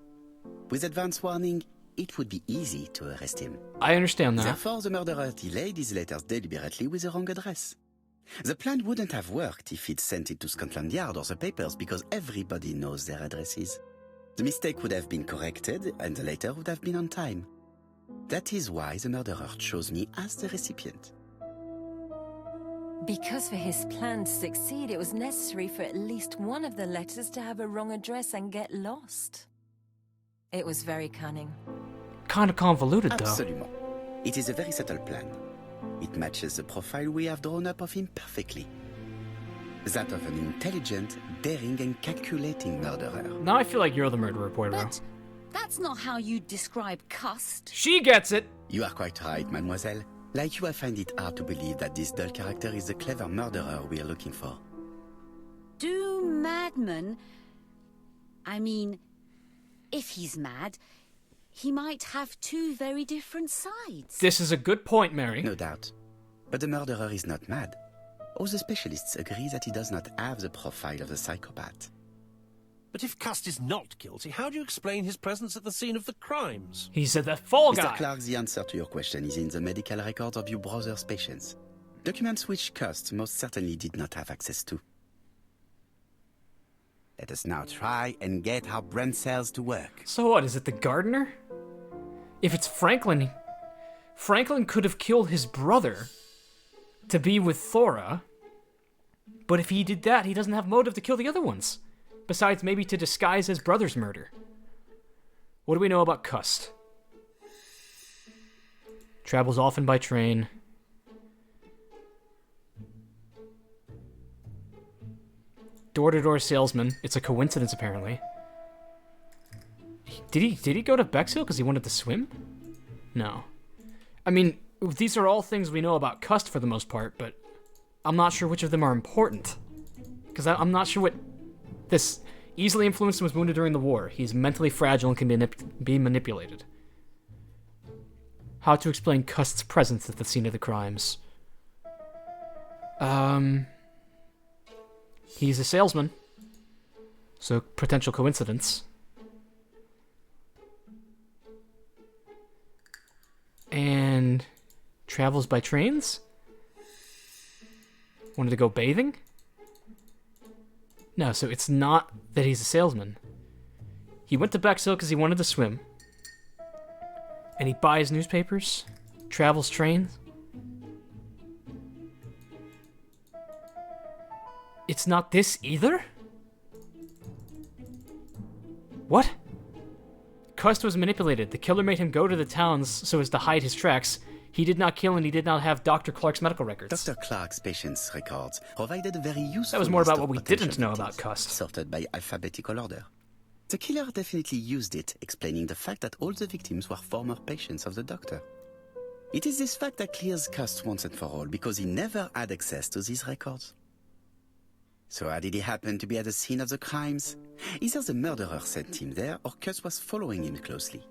With advance warning, it would be easy to arrest him. I understand that. Therefore, the murderer delayed his letters deliberately with the wrong address. The plan wouldn't have worked if he'd sent it to Scotland Yard or the papers because everybody knows their addresses. The mistake would have been corrected and the letter would have been on time. That is why the murderer chose me as the recipient. Because for his plan to succeed, it was necessary for at least one of the letters to have a wrong address and get lost. It was very cunning. Kind of convoluted, though. Absolument. It is a very subtle plan. It matches the profile we have drawn up of him perfectly. That of an intelligent, daring and calculating murderer. Now I feel like you're the murderer, Poirot. But that's not how you describe Cust. She gets it! You are quite right, mademoiselle. Like you, I find it hard to believe that this dull character is the clever murderer we are looking for. Do madmen... I mean, if he's mad, he might have two very different sides. This is a good point, Mary. No doubt. But the murderer is not mad. All the specialists agree that he does not have the profile of the psychopath. But if Cust is not guilty, how do you explain his presence at the scene of the crimes? He said that fall guy. Mr. Clark, the answer to your question is in the medical records of your brother's patients. Documents which Cust most certainly did not have access to. Let us now try and get our brain cells to work. So what, is it the gardener? If it's Franklin, Franklin could have killed his brother to be with Thora, but if he did that, he doesn't have motive to kill the other ones. Besides maybe to disguise his brother's murder. What do we know about Cust? Travels often by train. Door-to-door salesman. It's a coincidence, apparently. Did he go to Bexhill because he wanted to swim? No. I mean, these are all things we know about Cust for the most part, but I'm not sure which of them are important. Because I'm not sure what... This easily influenced and was wounded during the war. He's mentally fragile and can be manipulated. How to explain Cust's presence at the scene of the crimes? He's a salesman. So, potential coincidence. And travels by trains? Wanted to go bathing? No, so it's not that he's a salesman. He went to Bexhill because he wanted to swim. And he buys newspapers, travels trains. It's not this either? What? Cust was manipulated. The killer made him go to the towns so as to hide his tracks. He did not kill and he did not have Dr. Clark's medical records. Dr. Clark's patient's records provided a very useful That was more about list what of we potential didn't know victims, about Cust. sorted by alphabetical order. The killer definitely used it, explaining the fact that all the victims were former patients of the doctor. It is this fact that clears Cust once and for all, because he never had access to these records. So how did he happen to be at the scene of the crimes? Either the murderer sent him there, or Cust was following him closely.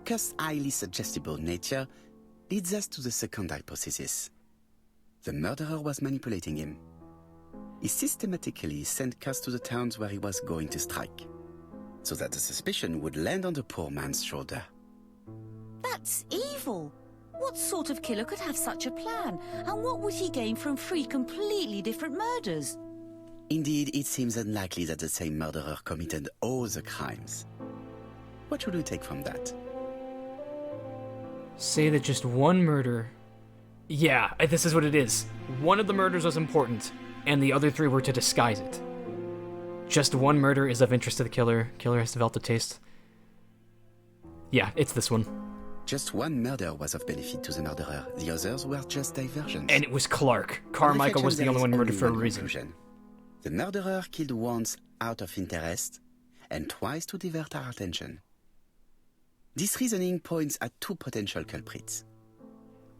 Cust's highly suggestible nature leads us to the second hypothesis. The murderer was manipulating him. He systematically sent Cust to the towns where he was going to strike, so that the suspicion would land on the poor man's shoulder. That's evil. What sort of killer could have such a plan? And what would he gain from 3 completely different murders? Indeed, it seems unlikely that the same murderer committed all the crimes. What should we take from that? Say that just one murder... Yeah, this is what it is. One of the murders was important, and the other 3 were to disguise it. Just one murder is of interest to the killer. Killer has developed a taste. Yeah, it's this one. Just one murder was of benefit to the murderer. The others were just diversions. And it was Clark. Carmichael was the only one murdered for a reason. Conclusion. The murderer killed once out of interest, and twice to divert our attention. This reasoning points at two potential culprits.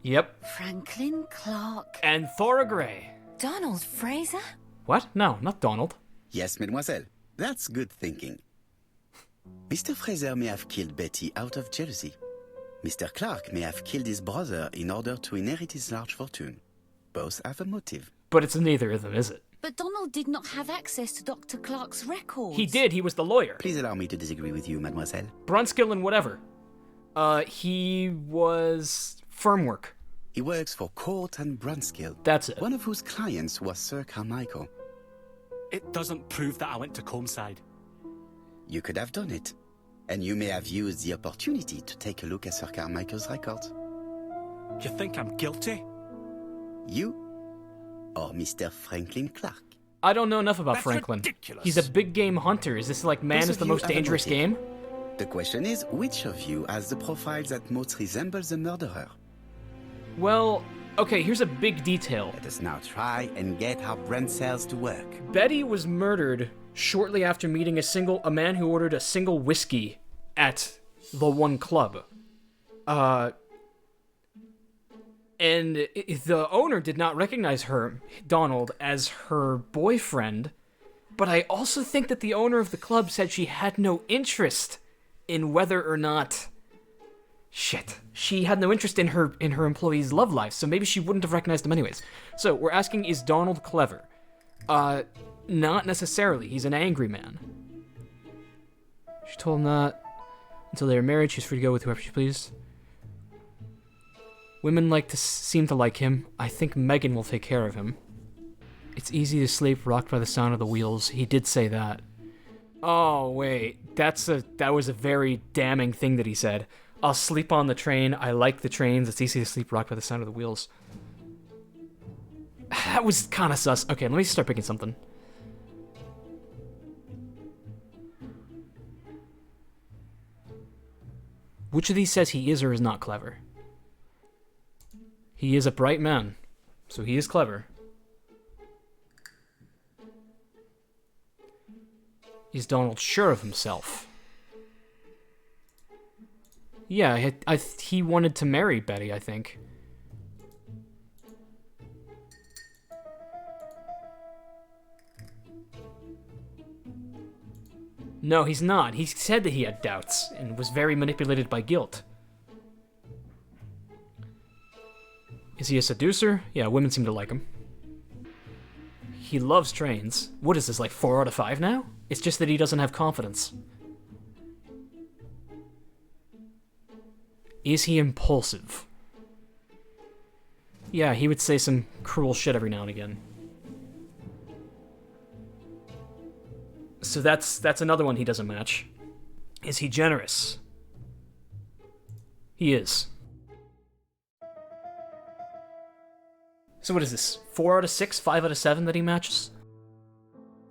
Yep. Franklin Clark. And Thora Gray. Donald Fraser? What? No, not Donald. Yes, mademoiselle. That's good thinking. Mr. Fraser may have killed Betty out of jealousy. Mr. Clark may have killed his brother in order to inherit his large fortune. Both have a motive. But it's neither of them, is it? But Donald did not have access to Dr. Clark's records. He did. He was the lawyer. Please allow me to disagree with you, mademoiselle. Brunskill and whatever. He was firm work. He works for Holt and Brunskill. That's it. One of whose clients was Sir Carmichael. It doesn't prove that I went to Comeside. You could have done it. And you may have used the opportunity to take a look at Sir Carmichael's records. You think I'm guilty? You or Mr. Franklin Clark? I don't know enough about That's Franklin. ridiculous. He's a big game hunter. Is this like man Both is the of you most have a dangerous motive. game? The question is, which of you has the profile that most resembles the murderer? Well, okay, here's a big detail. Let us now try and get our brain cells to work. Betty was murdered shortly after meeting a man who ordered a single whiskey at the one club. And the owner did not recognize her, Donald, as her boyfriend. But I also think that the owner of the club said she had no interest in whether or not... Shit. She had no interest in her employees' love life, so maybe she wouldn't have recognized them anyways. So, we're asking, is Donald clever? Not necessarily. He's an angry man. She told him that until they were married, she's free to go with whoever she pleased. Women seem to like him. I think Megan will take care of him. It's easy to sleep rocked by the sound of the wheels. He did say that. Oh, wait. That was a very damning thing that he said. I'll sleep on the train. I like the trains. It's easy to sleep rocked by the sound of the wheels. That was kind of sus. Okay, let me start picking something. Which of these says he is or is not clever? He is a bright man, so he is clever. Is Donald sure of himself? Yeah, he wanted to marry Betty, I think. No, he's not. He said that he had doubts and was very manipulated by guilt. Is he a seducer? Yeah, women seem to like him. He loves trains. What is this, like 4 out of 5 now? It's just that he doesn't have confidence. Is he impulsive? Yeah, he would say some cruel shit every now and again. So that's another one he doesn't match. Is he generous? He is. So what is this? 4 out of 6, 5 out of 7 that he matches?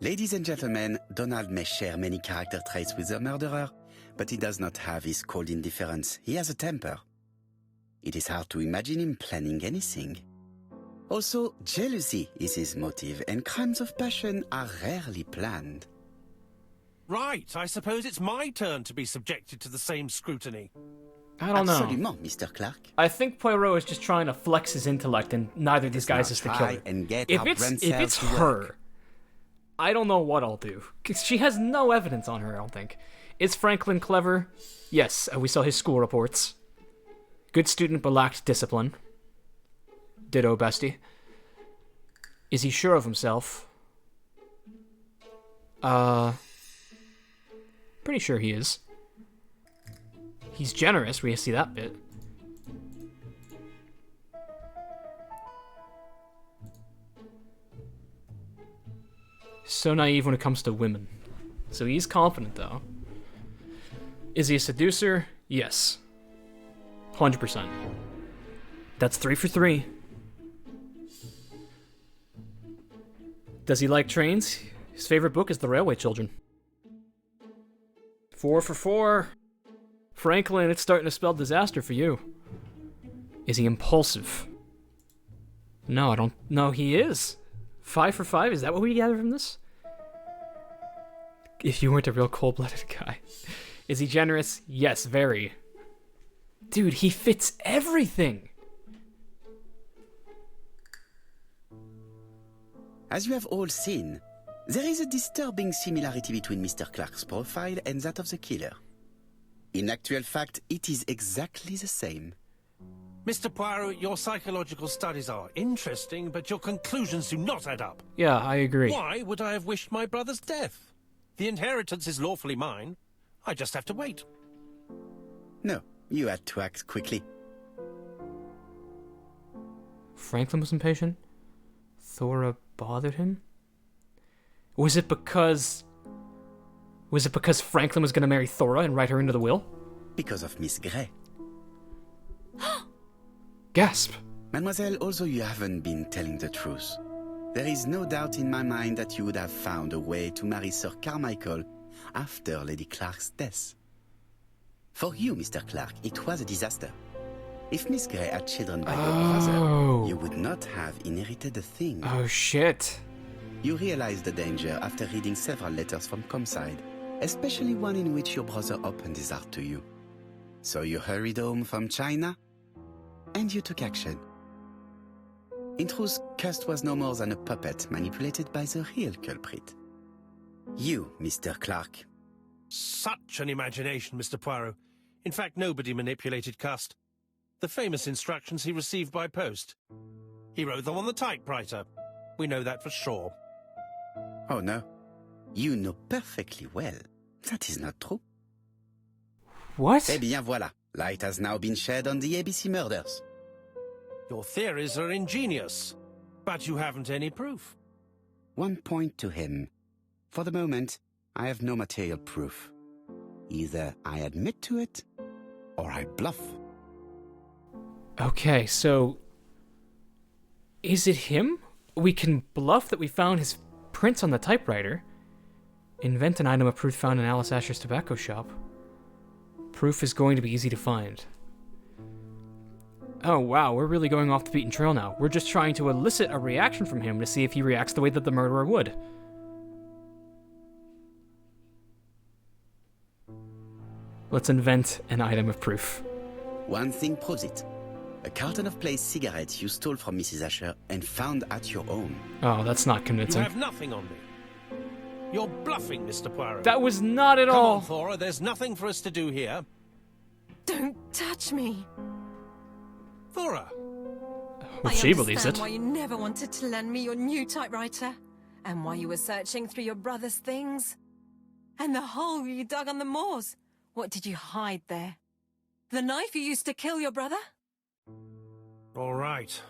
Ladies and gentlemen, Donald may share many character traits with the murderer, but he does not have his cold indifference. He has a temper. It is hard to imagine him planning anything. Also, jealousy is his motive, and crimes of passion are rarely planned. Right, I suppose it's my turn to be subjected to the same scrutiny. I don't know. Absolument, Mr. Clark. I think Poirot is just trying to flex his intellect, and neither of these guys is the killer. If it's her, I don't know what I'll do. 'Cause she has no evidence on her, I don't think. Is Franklin clever? Yes, we saw his school reports. Good student but lacked discipline. Ditto, bestie. Is he sure of himself? Pretty sure he is. He's generous, we see that bit. So naive when it comes to women. So he's confident, though. Is he a seducer? Yes. 100%. That's 3 for 3. Does he like trains? His favorite book is The Railway Children. 4 for 4. Franklin, it's starting to spell disaster for you. Is he impulsive? No, I don't... No, he is. 5 for 5? Is that what we gather from this? If you weren't a real cold-blooded guy. Is he generous? Yes, very. Dude, he fits everything. As you have all seen, there is a disturbing similarity between Mr. Clark's profile and that of the killer. In actual fact, it is exactly the same. Mr. Poirot, your psychological studies are interesting, but your conclusions do not add up. Yeah, I agree. Why would I have wished my brother's death? The inheritance is lawfully mine. I just have to wait. No, you had to act quickly. Franklin was impatient? Thora bothered him? Was it because Franklin was going to marry Thora and write her into the will? Because of Miss Grey. Gasp. Mademoiselle, although you haven't been telling the truth, there is no doubt in my mind that you would have found a way to marry Sir Carmichael after Lady Clark's death. For you, Mr. Clark, it was a disaster. If Miss Grey had children by your brother, you would not have inherited a thing. Oh, shit. You realized the danger after reading several letters from Comside, especially one in which your brother opened his heart to you. So you hurried home from China, and you took action. In truth, Cust was no more than a puppet manipulated by the real culprit. You, Mr. Clark. Such an imagination, Mr. Poirot. In fact, nobody manipulated Cust. The famous instructions he received by post. He wrote them on the typewriter. We know that for sure. Oh no. You know perfectly well. That is not true. What? Eh bien voilà. Light has now been shed on the ABC murders. Your theories are ingenious, but you haven't any proof. One point to him. For the moment, I have no material proof. Either I admit to it, or I bluff. Okay, so... is it him? We can bluff that we found his prints on the typewriter. Invent an item of proof found in Alice Asher's tobacco shop. Proof is going to be easy to find. Oh wow, we're really going off the beaten trail now. We're just trying to elicit a reaction from him to see if he reacts the way that the murderer would. Let's invent an item of proof. One thing proves it. A carton of placed cigarettes you stole from Mrs. Asher and found at your home. Oh, that's not convincing. You have nothing on me. You're bluffing, Mr. Poirot. That was not at all. Come on, Thora, there's nothing for us to do here. Don't touch me. Thora. Well, she believes it. I understand why you never wanted to lend me your new typewriter, and why you were searching through your brother's things. And the hole you dug on the moors. What did you hide there? The knife you used to kill your brother? All right.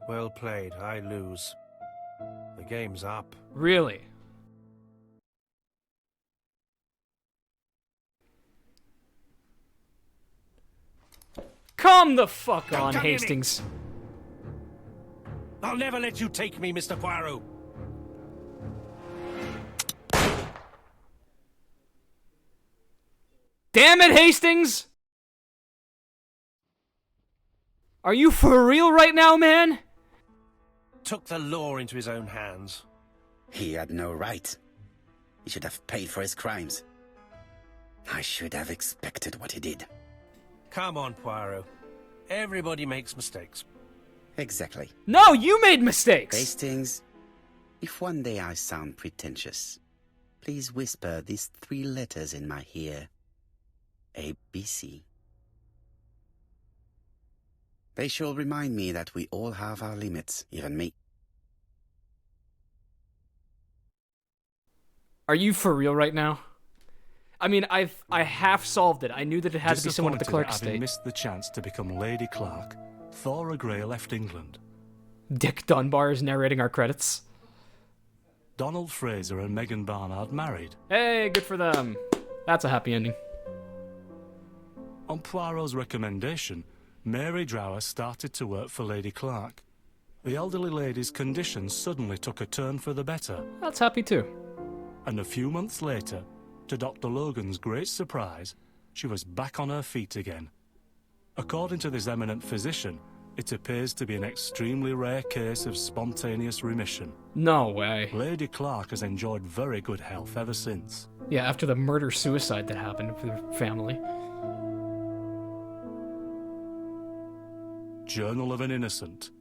Well played. I lose. The game's up. Really? Come the fuck on, Hastings. I'll never let you take me, Mr. Poirot. Damn it, Hastings! Are you for real right now, man? Took the law into his own hands. He had no right. He should have paid for his crimes. I should have expected what he did. Come on, Poirot. Everybody makes mistakes. Exactly. No, you made mistakes! Hastings, if one day I sound pretentious, please whisper these 3 letters in my ear. ABC. They shall remind me that we all have our limits, even me. Are you for real right now? I mean, I half solved it. I knew that it had to be someone at the Clark estate. Having missed the chance to become Lady Clark, Thora Grey left England. Dick Dunbar is narrating our credits. Donald Fraser and Megan Barnard married. Hey, good for them. That's a happy ending. On Poirot's recommendation, Mary Drower started to work for Lady Clark. The elderly lady's condition suddenly took a turn for the better. That's happy too. And a few months later, to Dr. Logan's great surprise, she was back on her feet again. According to this eminent physician, it appears to be an extremely rare case of spontaneous remission. No way. Lady Clark has enjoyed very good health ever since. Yeah, after the murder-suicide that happened with her family. Journal of an Innocent,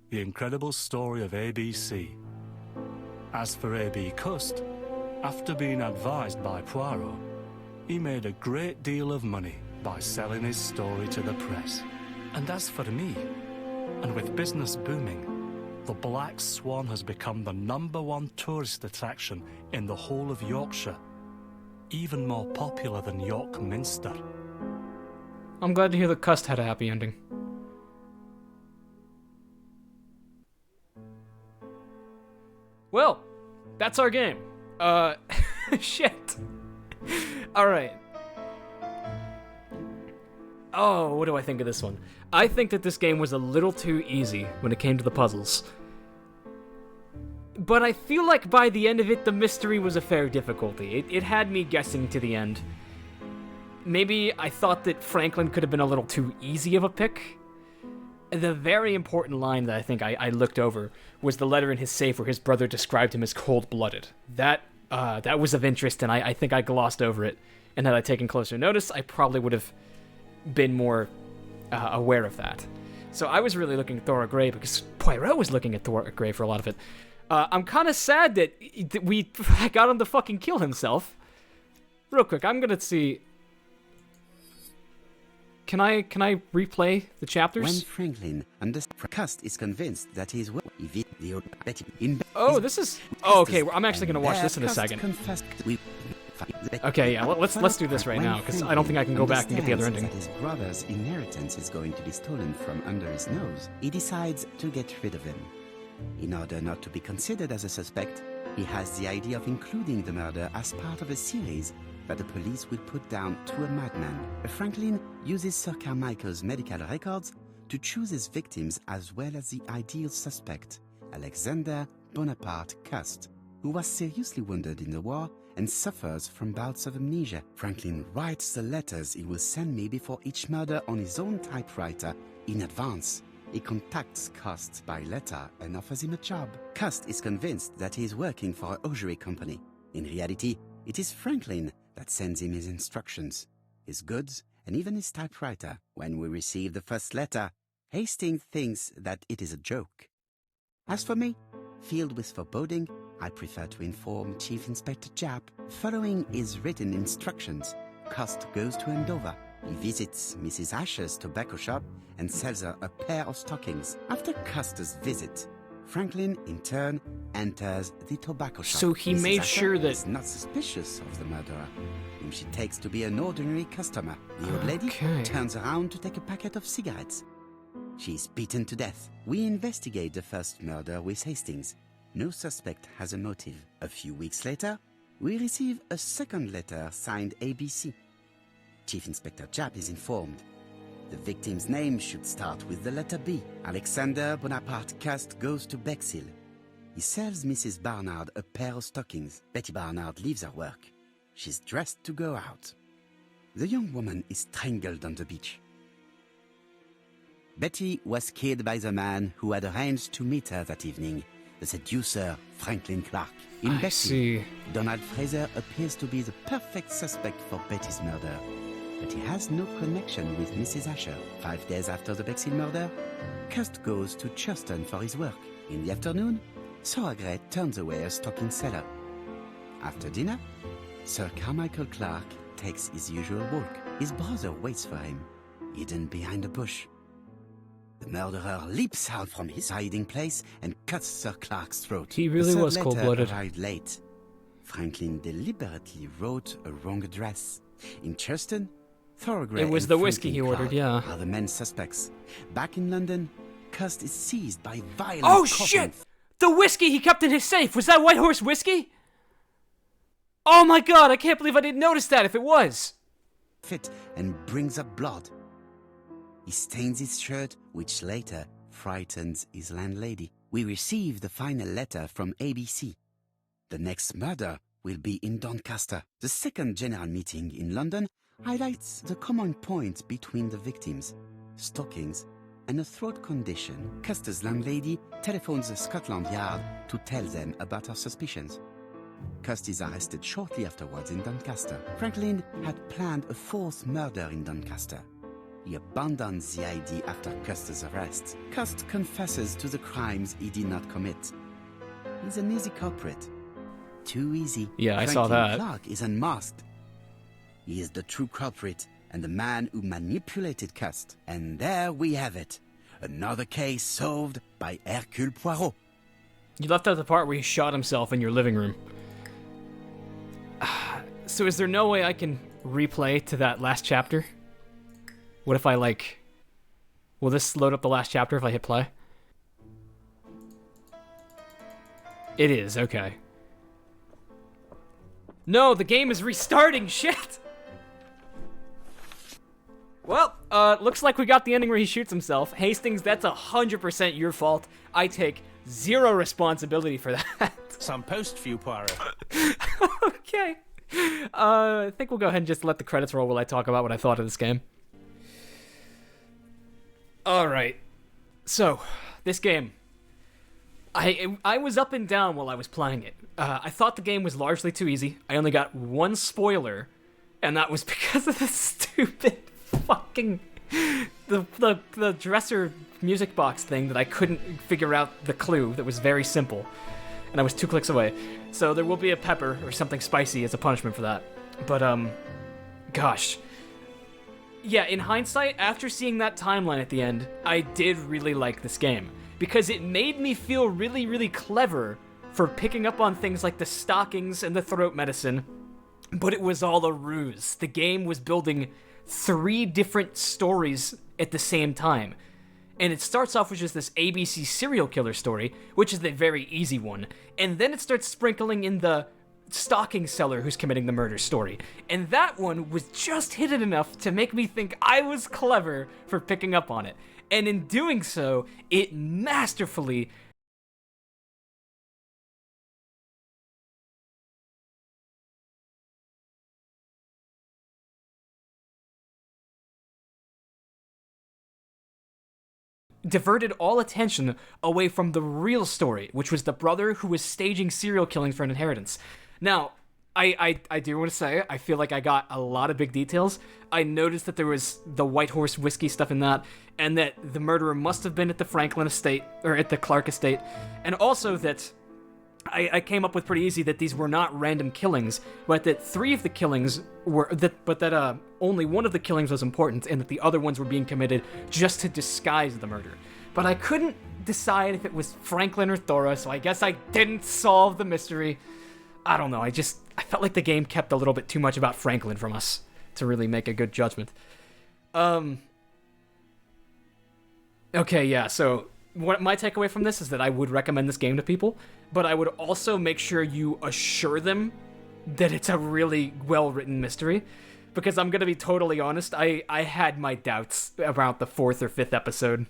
the incredible story of ABC. As for A.B. Cust, after being advised by Poirot, he made a great deal of money by selling his story to the press. And as for me, and with business booming, the Black Swan has become the #1 tourist attraction in the whole of Yorkshire, even more popular than York Minster. I'm glad to hear that Cust had a happy ending. Well, that's our game. Shit. Alright. Oh, what do I think of this one? I think that this game was a little too easy when it came to the puzzles. But I feel like by the end of it, the mystery was a fair difficulty. It had me guessing to the end. Maybe I thought that Franklin could have been a little too easy of a pick. The very important line that I think I looked over was the letter in his safe where his brother described him as cold-blooded. That was of interest, and I think I glossed over it. And had I taken closer notice, I probably would have been more aware of that. So I was really looking at Thora Gray because Poirot was looking at Thora Gray for a lot of it. I'm kind of sad that we got him to fucking kill himself. Real quick, I'm gonna see. Can I replay the chapters? When Franklin Cust is convinced that he's this is. Oh, okay. I'm actually gonna watch this in a second. Okay, yeah. Let's do this right now because I don't think I can go back and get the other ending. That his brother's inheritance is going to be stolen from under his nose. He decides to get rid of him. In order not to be considered as a suspect, he has the idea of including the murder as part of a series that the police will put down to a madman. Franklin uses Sir Carmichael's medical records to choose his victims as well as the ideal suspect, Alexander Bonaparte Cust, who was seriously wounded in the war and suffers from bouts of amnesia. Franklin writes the letters he will send me before each murder on his own typewriter in advance. He contacts Cust by letter and offers him a job. Cust is convinced that he is working for a hosiery company. In reality, it is Franklin that sends him his instructions, his goods, and even his typewriter. When we receive the first letter, Hastings thinks that it is a joke. As for me, filled with foreboding, I prefer to inform Chief Inspector Japp. Following his written instructions, Cust goes to Andover. He visits Mrs. Asher's tobacco shop and sells her a pair of stockings. After Cust's visit, Franklin, in turn, enters the tobacco shop. So he made sure that... is not suspicious of the murderer, whom she takes to be an ordinary customer. The old lady turns around to take a packet of cigarettes. She is beaten to death. We investigate the first murder with Hastings. No suspect has a motive. A few weeks later, we receive a second letter signed ABC. Chief Inspector Japp is informed. The victim's name should start with the letter B. Alexander Bonaparte Cust goes to Bexhill. He sells Mrs. Barnard a pair of stockings. Betty Barnard leaves her work. She's dressed to go out. The young woman is strangled on the beach. Betty was killed by the man who had arranged to meet her that evening, the seducer Franklin Clark. In Bexhill, Donald Fraser appears to be the perfect suspect for Betty's murder. But he has no connection with Mrs. Asher. 5 days after the Bexhill murder, Cust goes to Churston for his work. In the afternoon, Sir Gray turns away a stocking seller. After dinner, Sir Carmichael Clark takes his usual walk. His brother waits for him, hidden behind a bush. The murderer leaps out from his hiding place and cuts Sir Clark's throat. He really was cold-blooded. Arrived late. Franklin deliberately wrote a wrong address. In Churston, Thorogray it was and the whiskey Franklin he ordered, Clark yeah. are the main suspects. Back in London, Cust is seized by violent Oh coughing shit! The whiskey he kept in his safe, was that White Horse whiskey? Oh my god, I can't believe I didn't notice that if it was. Fit and brings up blood. He stains his shirt, which later frightens his landlady. We receive the final letter from ABC. The next murder will be in Doncaster. The second general meeting in London highlights the common point between the victims, stockings, and a throat condition. Custer's landlady telephones Scotland Yard to tell them about her suspicions. Cust is arrested shortly afterwards in Doncaster. Franklin had planned a fourth murder in Doncaster. He abandons the ID after Custer's arrest. Custer confesses to the crimes he did not commit. He's an easy culprit. Too easy. Yeah, I saw Franklin that. Clark is unmasked. He is the true culprit and the man who manipulated Custer. And there we have it. Another case solved by Hercule Poirot. You left out the part where he shot himself in your living room. So is there no way I can replay to that last chapter? What if I, like... Will this load up the last chapter if I hit play? It is, okay. No, the game is restarting, shit! Well, looks like we got the ending where he shoots himself. Hastings, that's 100% your fault. I take zero responsibility for that. Some post for you, Poirot. Okay. I think we'll go ahead and just let the credits roll while I talk about what I thought of this game. Alright. So, this game. I was up and down while I was playing it. I thought the game was largely too easy. I only got one spoiler, and that was because of the stupid fucking... The dresser music box thing that I couldn't figure out the clue that was very simple. And I was 2 clicks away. So there will be a pepper or something spicy as a punishment for that. But, gosh. Yeah, in hindsight, after seeing that timeline at the end, I did really like this game. Because it made me feel really, really clever for picking up on things like the stockings and the throat medicine. But it was all a ruse. The game was building 3 different stories at the same time. And it starts off with just this ABC serial killer story, which is the very easy one. And then it starts sprinkling in the stocking seller who's committing the murder story. And that one was just hidden enough to make me think I was clever for picking up on it. And in doing so, it masterfully diverted all attention away from the real story, which was the brother who was staging serial killing for an inheritance. Now, I do want to say, I feel like I got a lot of big details. I noticed that there was the White Horse whiskey stuff in that, and that the murderer must have been at the Franklin estate, or at the Clark estate, and also that I came up with pretty easy that these were not random killings, but that 3 of the killings were, that only one of the killings was important, and that the other ones were being committed just to disguise the murder. But I couldn't decide if it was Franklin or Thora, so I guess I didn't solve the mystery. I don't know, I felt like the game kept a little bit too much about Franklin from us to really make a good judgment. Okay, yeah, so what my takeaway from this is that I would recommend this game to people, but I would also make sure you assure them that it's a really well-written mystery, because I'm gonna be totally honest, I had my doubts about the 4th or 5th episode,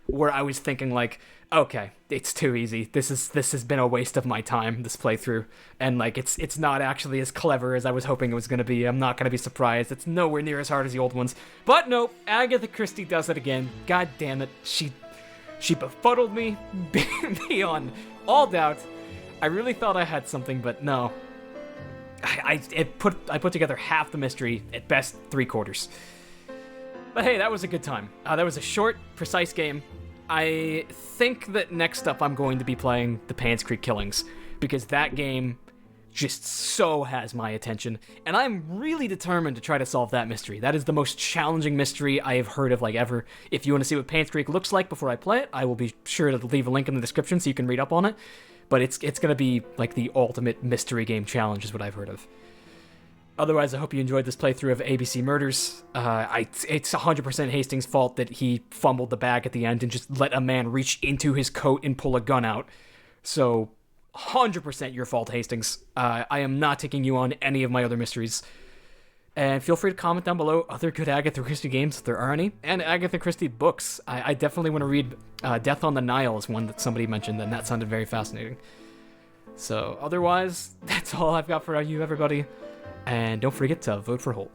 where I was thinking like, okay, it's too easy. This has been a waste of my time, this playthrough, and like it's not actually as clever as I was hoping it was gonna be. I'm not gonna be surprised. It's nowhere near as hard as the old ones. But nope, Agatha Christie does it again. God damn it, she befuddled me beyond all doubt. I really thought I had something, but no. I put together half the mystery, at best 3/4. But hey, that was a good time. That was a short, precise game. I think that next up I'm going to be playing the Pants Creek Killings, because that game just so has my attention, and I'm really determined to try to solve that mystery. That is the most challenging mystery I have heard of, like, ever. If you want to see what Pants Creek looks like before I play it, I will be sure to leave a link in the description so you can read up on it. But it's going to be like the ultimate mystery game challenge is what I've heard of. Otherwise, I hope you enjoyed this playthrough of ABC Murders. It's 100% Hastings' fault that he fumbled the bag at the end and just let a man reach into his coat and pull a gun out. So, 100% your fault, Hastings. I am not taking you on any of my other mysteries. And feel free to comment down below other good Agatha Christie games, if there are any, and Agatha Christie books. I definitely want to read Death on the Nile is one that somebody mentioned, and that sounded very fascinating. So, otherwise, that's all I've got for you, everybody. And don't forget to vote for Holt.